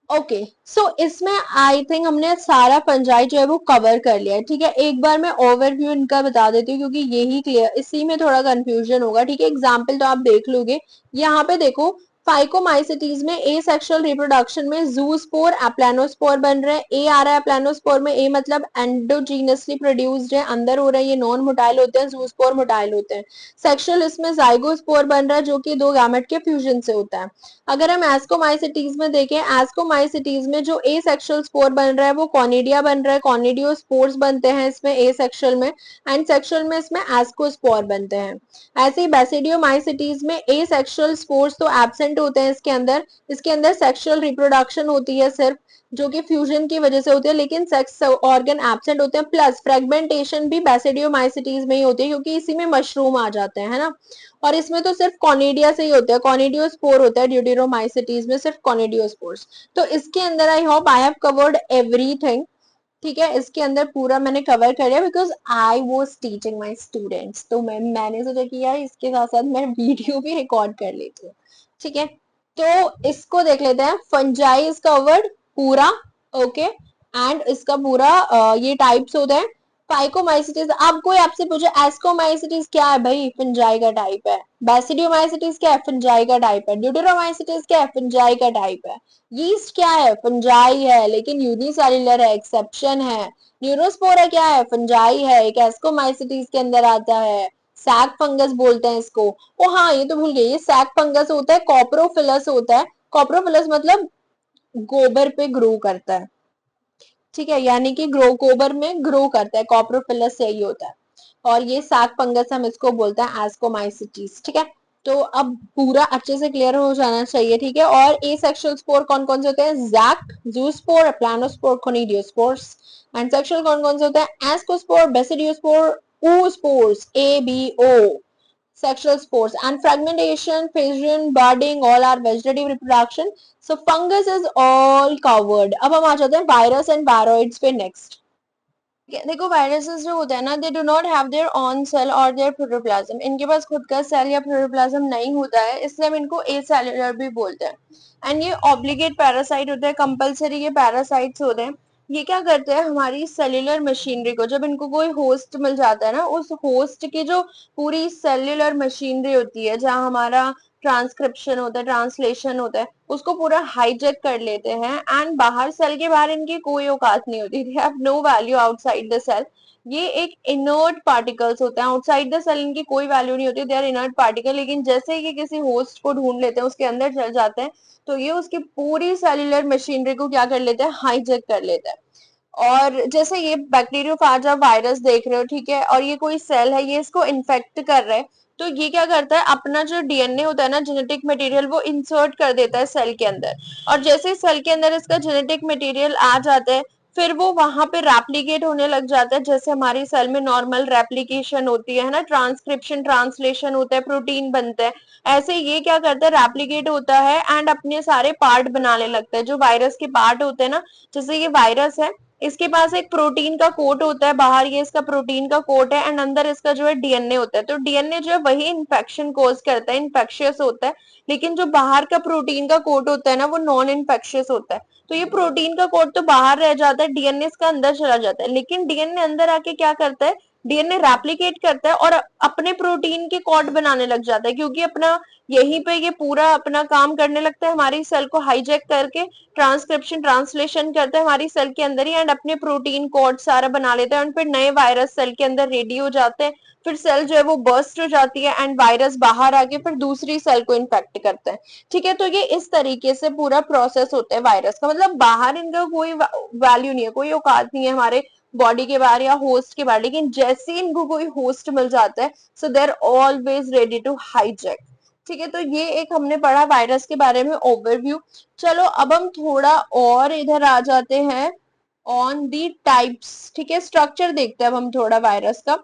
Speaker 1: ओके, सो इसमें आई थिंक हमने सारा फंजाई जो है वो कवर कर लिया है, ठीक है। एक बार मैं ओवरव्यू इनका बता देती हूँ क्योंकि यही क्लियर, इसी में थोड़ा कंफ्यूजन होगा, ठीक है। एग्जाम्पल तो आप देख लोगे, यहाँ पे देखो फाइकोमाइसिटीज में ए सेक्सुअल रिप्रोडक्शन में जूस्पोर एप्लानोस्पोर बन रहे हैं। ए आ रहा है एप्लानोस्पोर में, ए मतलब एंडोजीनसली प्रोड्यूस्ड है, अंदर हो रहे हैं, ये नॉन मोटाइल होते हैं, जूस्पोर मोटाइल होते हैं। सेक्सुअल इसमें जाइगोस्पोर बन रहा है जो कि दो गैमेट के फ्यूजन से होता है। अगर हम एस्कोमाइसिटीज में देखें, एस्कोमाइसिटीज में जो ए सेक्सुअल स्पोर बन रहा है वो कॉनिडिया बन रहा है, कॉनिडियो स्पोर्स बनते हैं इसमें ए सेक्सुअल में, एंड सेक्सुअल में इसमें एस्कोस्पोर बनते हैं। ऐसे ही बेसिडियोमाइसिटीज में ए सेक्सुअल स्पोर्स तो एब्सेंट होते हैं इसके अंदर सेक्सुअल रिप्रोडक्शन होती है सिर्फ, जो कि फ्यूजन की वजह से होती है, लेकिन सेक्स ऑर्गन एब्सेंट होते हैं। प्लस फ्रेगमेंटेशन भी बेसिडियोमाइसिटीज में ही होती है क्योंकि इसी में मशरूम आ जाते हैं, है ना। और इसमें तो सिर्फ कॉनिडिया से ही होता है, कॉनिडियोस्पोर होता है ड्यूटेरोमाइसिटीज में, सिर्फ कॉनिडियोस्पोर्स। तो इसके अंदर I hope I have covered everything, ठीक है। इसके अंदर पूरा मैंने कवर कर लिया because I was teaching my students, तो मैंने सोचा कि यार इसके साथ साथ मैं वीडियो भी रिकॉर्ड कर लेती हूँ, ठीक है। तो इसको देख लेते हैं, फंजाई इज कवर्ड पूरा, ओके। एंड इसका पूरा ये टाइप्स होते हैं। फाइकोमाइसिटीज, अब कोई आपसे पूछे एस्कोमाइसिटीज क्या है, भाई फंजाई का टाइप है। बेसिडियोमाइसिटीज क्या है, फंजाई का टाइप है। ड्यूटेरोमाइसिटीज क्या है, फंजाई का टाइप है। यीस्ट क्या है, फंजाई है लेकिन यूनिसेल्युलर है, एक्सेप्शन है। न्यूरोस्पोरा क्या है, फंजाई है, एक एस्कोमाइसिटीज के अंदर आता है। सैक फंगस बोलते हैं इसको। ओ हाँ, ये तो भूल गई, ये सैक फंगस होता है, कॉप्रोफिलस होता है। कॉप्रोफिलस मतलब गोबर पे ग्रो करता है, ठीक है, यानी कि गोबर में ग्रो करता है, कॉप्रोफिलस से ही होता है। और ये सैक फंगस हम इसको बोलते हैं एस्कोमाइसिटीज, ठीक है। तो अब पूरा अच्छे से क्लियर हो जाना चाहिए, ठीक है। और ए सेक्सुअल स्पोर कौन कौन से होते हैं, Jack, zoospore, प्लानोस्पोर, conidiospores. And sexual कौन कौन से होते हैं, ascospore, basidiospore, oospores, ABO, sexual spores. And fragmentation, fission, budding, all are vegetative reproduction. So fungus is all covered. अब हम आ जाते हैं वायरस एंड वायरॉइड्स पे नेक्स्ट।
Speaker 2: देखो वायरसेस जो होते हैं ना, they do not have their on sale और देयर प्रोटोप्लाज्म, इनके पास खुद का सेल या प्रोटोप्लाज्म नहीं होता है, इसलिए हम इनको एसेल्युलर भी बोलते हैं। एंड ये ऑब्लिगेट पैरासाइट होते हैं, कंपलसरी ये पैरासाइट्स होते हैं। ये क्या करते हैं, हमारी सेल्युलर मशीनरी को, जब इनको कोई होस्ट मिल जाता है ना, उस होस्ट की जो पूरी सेल्युलर मशीनरी होती है, जहाँ हमारा ट्रांसक्रिप्शन होता है, ट्रांसलेशन होता है, उसको पूरा हाईजेक कर लेते हैं। एंड बाहर सेल के बाहर इनकी कोई औकात नहीं होती, they have no value outside the cell. ये एक इनर्ट पार्टिकल्स होते हैं, आउटसाइड द सेल इनकी कोई वैल्यू नहीं होती, दे आर इनर्ट पार्टिकल। लेकिन जैसे ही किसी होस्ट को ढूंढ लेते हैं, उसके अंदर चल जाते हैं, तो ये उसकी पूरी सेल्युलर मशीनरी को क्या कर लेते हैं, हाईजेक कर लेते हैं। और जैसे ये बैक्टीरियोफाज आप वायरस देख रहे हो, ठीक है, और ये कोई सेल है, ये इसको इन्फेक्ट कर रहा है, तो ये क्या करता है, अपना जो डीएनए होता है ना, जेनेटिक मटेरियल, वो इंसर्ट कर देता है सेल के अंदर। और जैसे ही सेल के अंदर इसका जेनेटिक मटेरियल आ जाता है, फिर वो वहां पे रेप्लिकेट होने लग जाता है, जैसे हमारी सेल में नॉर्मल रेप्लिकेशन होती है ना, ट्रांसक्रिप्शन ट्रांसलेशन होता है, प्रोटीन बनता है। ऐसे ये क्या करता है, रेप्लिकेट होता है एंड अपने सारे पार्ट बनाने लगता है, जो वायरस के पार्ट होते हैं ना। जैसे ये वायरस है, इसके पास एक प्रोटीन का कोट होता है, बाहर ये इसका प्रोटीन का कोट है, एंड अंदर इसका जो है डीएनए होता है। तो डीएनए जो है वही इन्फेक्शन कोज करता है, इन्फेक्शियस होता है। लेकिन जो बाहर का प्रोटीन का कोट होता है ना, वो नॉन इन्फेक्शियस होता है। तो ये प्रोटीन का कोट तो बाहर रह जाता है, डीएनए इसका अंदर चला जाता है। लेकिन डीएनए अंदर आके क्या करता है, डीएनए रेप्लिकेट करता है और अपने प्रोटीन के कोट बनाने लग जाता है, क्योंकि अपना यहीं पे ये पूरा अपना काम करने लगता है, हमारी सेल को हाईजैक करके ट्रांसक्रिप्शन ट्रांसलेशन करता है हमारी सेल के अंदर ही, एंड अपने प्रोटीन कोड सारा बना लेता है। और फिर नए वायरस सेल के अंदर रेडी हो जाते हैं, फिर सेल जो है वो बर्स्ट हो जाती है, एंड वायरस बाहर आके फिर दूसरी सेल को इन्फेक्ट करता है। ठीक है, तो ये इस तरीके से पूरा प्रोसेस होता है वायरस का। मतलब बाहर इनका कोई वैल्यू नहीं है, कोई औकात नहीं है हमारे बॉडी के बाहर या होस्ट के बाहर। लेकिन जैसे ही इनको कोई होस्ट मिल जाता है, so they are always ready to hijack. ठीक है, तो ये एक हमने पढ़ा वायरस के बारे में ओवरव्यू। चलो अब हम थोड़ा और इधर आ जाते हैं ऑन दी टाइप्स। ठीक है, स्ट्रक्चर देखते हैं अब हम थोड़ा वायरस का।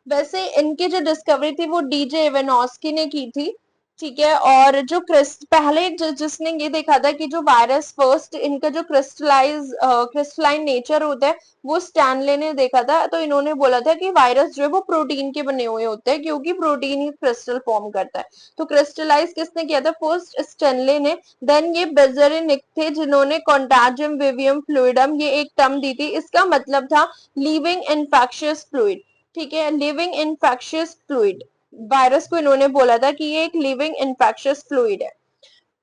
Speaker 2: वैसे इनकी जो डिस्कवरी थी वो डीजे इवानोस्की ने की थी। ठीक है, और जो पहले जिसने ये देखा था कि जो वायरस फर्स्ट इनका जो क्रिस्टलाइन नेचर होता है, वो स्टैनले ने देखा था। तो इन्होंने बोला था कि वायरस जो है वो प्रोटीन के बने हुए होते हैं, क्योंकि प्रोटीन ही क्रिस्टल फॉर्म करता है। तो क्रिस्टलाइज किसने किया था, फर्स्ट स्टैनले ने। देन ये बेजरेनिक थे, जिन्होंने कॉन्टाजियम विवियम फ्लूइडम ये एक टर्म दी थी। इसका मतलब था लिविंग इन्फेक्शियस फ्लूइड। ठीक है, लिविंग इन्फेक्शियस फ्लूइड, वायरस को इन्होंने बोला था कि ये एक लिविंग इन्फेक्शियस फ्लूइड है।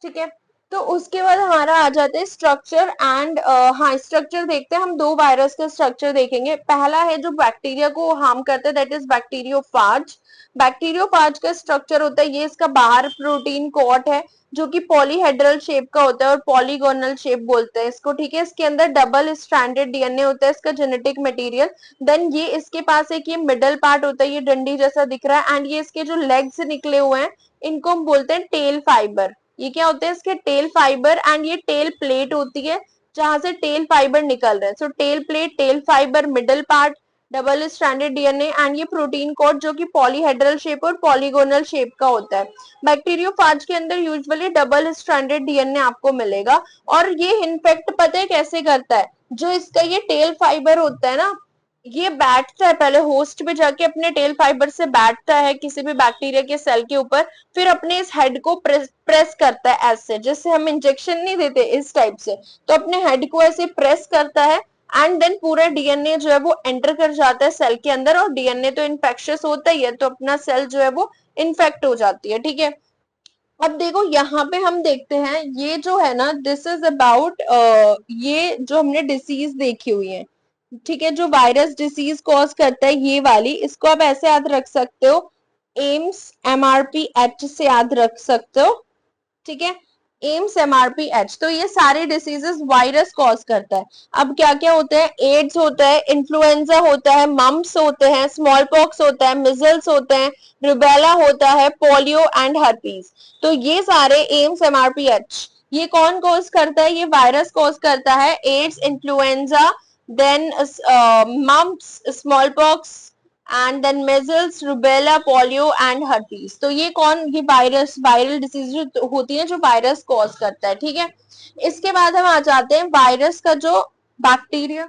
Speaker 2: ठीक है, तो उसके बाद हमारा आ जाता है स्ट्रक्चर एंड हाँ, स्ट्रक्चर देखते हैं हम। दो वायरस का स्ट्रक्चर देखेंगे। पहला है जो बैक्टीरिया को हार्म करता है, दैट इज बैक्टीरियोफाज। बैक्टीरियोफाज का स्ट्रक्चर होता है ये, इसका बाहर प्रोटीन कोट है जो कि पॉलीहेड्रल शेप का होता है, और पॉलीगोनल शेप बोलते हैं इसको। ठीक है, इसके अंदर डबल स्ट्रैंडेड डीएनए होता है, इसका जेनेटिक मटेरियल। देन ये इसके पास एक ये मिडल पार्ट होता है, ये डंडी जैसा दिख रहा है, एंड ये इसके जो लेग्स निकले हुए हैं, इनको हम बोलते हैं टेल फाइबर। ये क्या होते हैं, इसके टेल फाइबर। एंड ये टेल प्लेट होती है जहां से टेल फाइबर निकल रहे हैं। So tail plate, tail fibre, middle part, double stranded DNA, and ये प्रोटीन कोड जो कि पॉलीहेड्रल शेप और पॉलीगोनल शेप का होता है। बैक्टीरियोफाज के अंदर यूजुअली डबल स्ट्रैंडेड डीएनए आपको मिलेगा। और ये इन्फेक्ट पता है कैसे करता है, जो इसका ये टेल फाइबर होता है ना, ये बैठता है पहले होस्ट पे जाके, अपने टेल फाइबर से बैठता है किसी भी बैक्टीरिया के सेल के ऊपर, फिर अपने इस हेड को प्रेस करता है ऐसे, जैसे हम इंजेक्शन नहीं देते इस टाइप से। तो अपने हेड को ऐसे प्रेस करता है, एंड देन पूरा डीएनए जो है वो एंटर कर जाता है सेल के अंदर। और डीएनए तो इन्फेक्शियस होता ही है, तो अपना सेल जो है वो इन्फेक्ट हो जाती है। ठीक है, अब देखो यहाँ पे हम देखते हैं, ये जो है ना, दिस इज अबाउट ये जो हमने डिसीज देखी हुई है। ठीक है, जो वायरस डिसीज कॉज करता है ये वाली, इसको आप ऐसे याद रख सकते हो, एम्स MRPH से याद रख सकते हो। ठीक है, एम्स MRPH। तो ये सारे डिसीजेस वायरस कॉज करता है। अब क्या क्या होते हैं, एड्स होता है, इन्फ्लुएंजा होता है, मम्प्स होते हैं, स्मॉल पॉक्स होता है, मिजल्स होते हैं, रुबेला होता है, पोलियो एंड हर्पीज। तो ये सारे एम्स MRPH ये कौन कॉज करता है, ये वायरस कॉज करता है। AIDS, influenza, then mumps, smallpox, and then measles, rubella, polio and herpes. तो ये कौन, ये वायरस, वायरल डिसीज जो होती है, जो वायरस कॉज करता है। ठीक है, इसके बाद हम आ जाते हैं वायरस का जो बैक्टीरिया,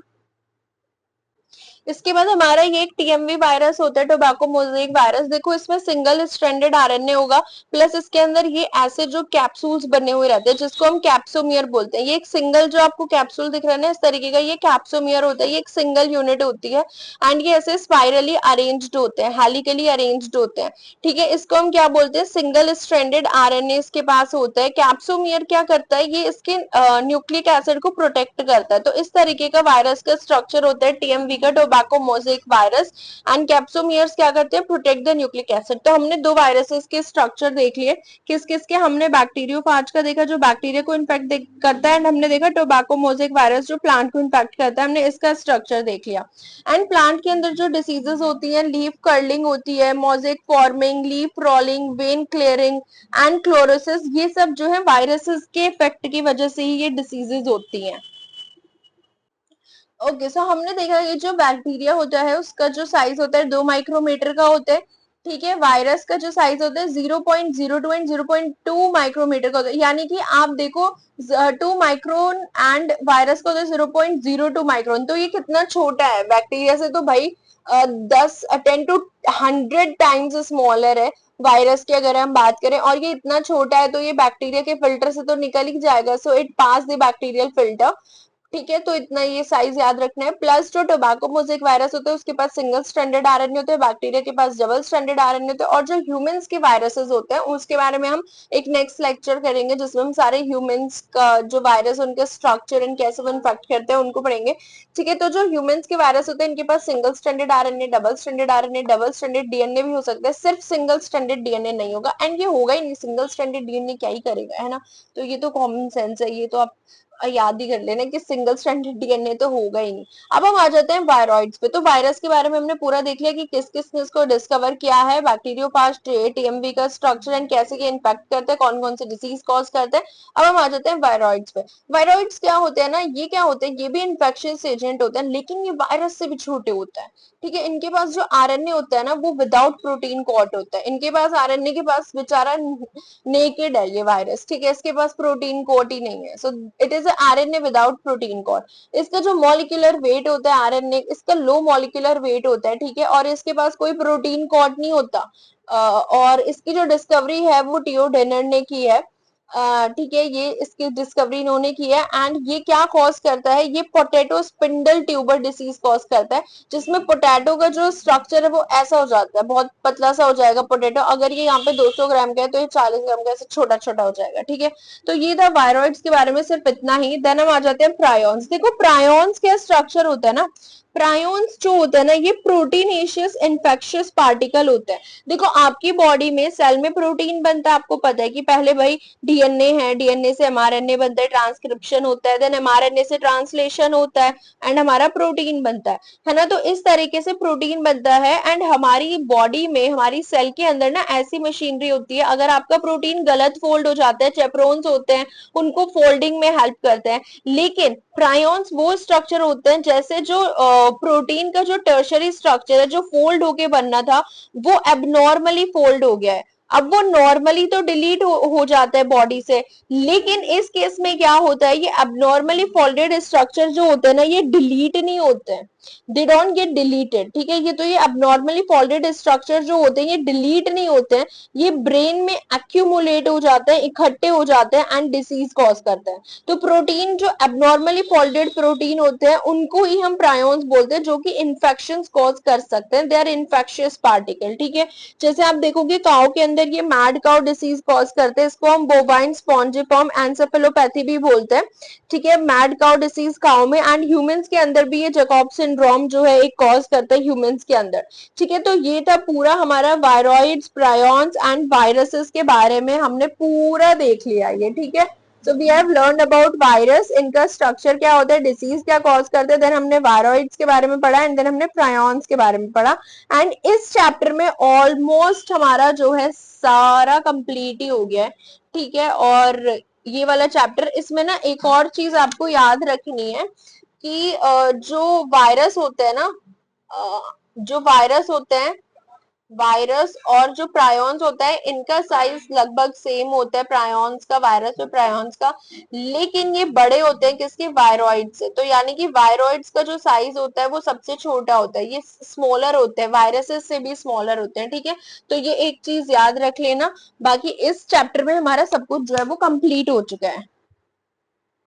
Speaker 1: इसके बाद हमारा ये एक टीएमवी वायरस होता है, टोबैको मोज़ेक वायरस। देखो इसमें सिंगल स्ट्रैंडेड आरएनए होगा, प्लस इसके अंदर ये ऐसे जो कैप्सूल्स बने हुए रहते हैं जिसको हम कैप्सोमियर बोलते हैं। ये एक सिंगल जो आपको कैप्सूल दिख रहा है ना इस तरीके का, ये कैप्सोमियर होता है, ये एक सिंगल यूनिट होती है एंड ये ऐसे स्पाइरली अरेंज्ड होते हैं, हेलिकली अरेंज्ड होते हैं। ठीक है, इसको हम क्या बोलते हैं, सिंगल स्ट्रैंडेड आरएनए इसके पास होता है। कैप्सोमियर क्या करता है, ये इसके न्यूक्लिक एसिड को प्रोटेक्ट करता है। तो इस तरीके का वायरस का स्ट्रक्चर होता है टीएमवी का, tobacco mosaic virus. And capsomeres क्या करते हैं, प्रोटेक्ट द न्यूक्लिक एसिड। तो हमने दो वायरसेस के स्ट्रक्चर देख लिए, किस किस के, हमने बैक्टीरियोफाज का देखा जो बैक्टीरिया को इन्फेक्ट करता है, एंड हमने देखा टोबैको मोज़ेक वायरस जो प्लांट को इन्फेक्ट करता है, हमने इसका स्ट्रक्चर देख लिया। एंड प्लांट के अंदर जो डिसीजेस होती है, लीफ कर्लिंग होती है, mosaic forming, leaf rolling, when clearing and chlorosis, ये सब जो है वायरसेस के इफेक्ट की वजह से ही ये डिसीजेस होती हैं। ओके, सो हमने देखा ये जो बैक्टीरिया होता है उसका जो साइज होता है 2 माइक्रोमीटर का होता है। ठीक है, वायरस का जो साइज होता है 0.02 एंड 0.2 माइक्रोमीटर का होता है। यानी कि आप देखो 2 माइक्रोन एंड वायरस का होता है 0.02 माइक्रोन। तो ये कितना छोटा है, बैक्टीरिया से तो भाई 10 to 100 टाइम्स स्मॉलर है वायरस की अगर हम बात करें। और ये इतना छोटा है तो ये बैक्टीरिया के फिल्टर से तो निकल ही जाएगा, so it pass the bacterial filter. ठीक है, तो इतना ये साइज याद रखना है। प्लस जो टोबैको मोज़ेक वायरस होता है उसके पास सिंगल स्ट्रैंडेड आरएनए होते हैं, बैक्टीरिया के पास डबल स्ट्रैंडेड आरएनए होते हैं। और जो ह्यूमंस के वायरसेस होते हैं उसके बारे में हम एक नेक्स्ट लेक्चर करेंगे जिसमें हम सारे ह्यूमंस का जो वायरस उनके स्ट्रक्चर एंड कैसे वो इन्फेक्ट करते हैं उनको पढ़ेंगे। ठीक है, तो जो ह्यूमंस के वायरस होते हैं इनके पास single stranded RNA, double stranded RNA, double stranded DNA भी हो सकता है, सिर्फ सिंगल स्ट्रैंडेड डीएनए नहीं होगा। एंड ये होगा ही नहीं, सिंगल स्ट्रैंडेड डीएनए क्या ही करेगा, है ना। तो ये तो कॉमन सेंस है, ये तो आप याद ही कर लेना कि सिंगल स्ट्रैंडेड डीएनए तो होगा ही नहीं। अब हम आ जाते हैं वायरॉइड्स पे। तो वायरस के बारे में हमने पूरा देख लिया कि किस किस ने इसको डिस्कवर किया है, बैक्टीरियोफाज, टीएमवी का स्ट्रक्चर एंड कैसे ये इन्फेक्ट करते हैं, कौन कौन से डिसीज कॉज करते हैं। अब हम आ जाते हैं वायरॉइड्स पे। वायरॉइड्स क्या होते हैं ना, ये क्या होते हैं, ये भी इन्फेक्शियस एजेंट होते हैं लेकिन ये वायरस से भी छोटे होते हैं। ठीक है, इनके पास जो आरएनए होता है ना वो विदाउट प्रोटीन कॉट होता है। इनके पास आरएनए के पास बेचारा नेकेड है ये वायरस। ठीक है, इसके पास प्रोटीन कोट ही नहीं है, so it is RNA without protein coat. इसका जो मॉलिक्यूलर वेट होता है आरएनए, इसका लो मॉलिक्यूलर वेट होता है। ठीक है, और इसके पास कोई प्रोटीन कोट नहीं होता। और इसकी जो डिस्कवरी है वो टियो डेनर ने की है। ठीक है, ये इसकी डिस्कवरी इन्होंने की है। एंड ये क्या कॉज करता है, ये potato spindle tuber disease cause करता है, जिसमें पोटैटो का जो स्ट्रक्चर है वो ऐसा हो जाता है, बहुत पतला सा हो जाएगा पोटैटो। अगर ये यहाँ पे 200 ग्राम का है तो ये 40 ग्राम का ऐसे छोटा छोटा हो जाएगा। ठीक है, तो ये था वायरॉइड्स के बारे में, सिर्फ इतना ही। देन हम आ जाते हैं प्रायोन्स। देखो प्रायोन्स क्या स्ट्रक्चर होता है ना, प्रायोन्स जो होता है ना ये प्रोटीनेशियस इन्फेक्शियस पार्टिकल होता है। देखो आपकी बॉडी में सेल में प्रोटीन बनता है, आपको पता है कि पहले भाई डीएनए है, डीएनए से एमआरएनए बनता है, ट्रांसक्रिप्शन होता है, देन एमआरएनए से ट्रांसलेशन होता है एंड हमारा प्रोटीन बनता है ना। तो इस तरीके से प्रोटीन बनता है। एंड हमारी बॉडी में, हमारी सेल के अंदर ना ऐसी मशीनरी होती है, अगर आपका प्रोटीन गलत फोल्ड हो जाता है, चेपरोन्स होते हैं उनको फोल्डिंग में हेल्प करते हैं। लेकिन प्रायोन्स वो स्ट्रक्चर होते हैं जैसे जो प्रोटीन का जो टर्शरी स्ट्रक्चर है जो फोल्ड होके बनना था वो एबनॉर्मली फोल्ड हो गया है। अब वो नॉर्मली तो डिलीट हो जाता है बॉडी से, लेकिन इस केस में क्या होता है, ये एबनॉर्मली फोल्डेड स्ट्रक्चर जो होते हैं ना ये डिलीट नहीं होते हैं, दे डोंट गेट डिलीटेड। ठीक है, ये तो ये एबनॉर्मली फोल्डेड स्ट्रक्चर जो होते हैं ये डिलीट नहीं होते हैं, ये ब्रेन में एक्यूमुलेट हो जाते हैं, इकट्ठे हो जाते हैं एंड डिसीज कॉज करते हैं। तो प्रोटीन जो एबनॉर्मली फोल्डेड प्रोटीन होते हैं उनको ही हम प्रायोन्स बोलते हैं, जो कि इन्फेक्शन कॉज कर सकते हैं, दे आर इन्फेक्शियस पार्टिकल। ठीक है, जैसे आप देखोगे काउ के अंदर ये मैड काउ डिसीज कॉज करते हैं, इसको हम बोवाइन स्पॉन्जिफॉर्म एंसेफेलोपैथी भी बोलते हैं। ठीक है, मैड काउ डिसीज काउ में। एंड ह्यूमंस के अंदर भी ये जैकब सिंड्रोम जो है एक कॉज करता है ह्यूमंस के अंदर। ठीक है, तो ये था पूरा हमारा वायरॉइड्स, प्रायोन्स एंड वायरसेस के बारे में हमने पूरा देख लिया ये। ठीक है, so we have learned about virus, इनका स्ट्रक्चर क्या होता है, डिसीज क्या कॉज करते हैं, देन हमने वायरॉइड्स के बारे में पढ़ा एंड देन हमने प्रायोन्स के बारे में पढ़ा। एंड इस चैप्टर में ऑलमोस्ट हमारा जो है सारा कंप्लीट ही हो गया है। ठीक है, और ये वाला चैप्टर, इसमें ना एक और चीज आपको याद रखनी है कि जो वायरस होते हैं ना, जो वायरस होते हैं वायरस और जो प्रायोन्स होता है इनका साइज लगभग सेम होता है, प्रायोन्स का, वायरस और प्रायोन्स का, लेकिन ये बड़े होते हैं किसके, वायरॉइड से। तो यानी कि वायरॉइड्स का जो साइज होता है वो सबसे छोटा होता है, ये स्मॉलर होते हैं, वायरसेस से भी स्मॉलर होते हैं, ठीक है। तो ये एक चीज याद रख लेना। बाकी इस चैप्टर में हमारा सब कुछ जो है वो कंप्लीट हो चुका है।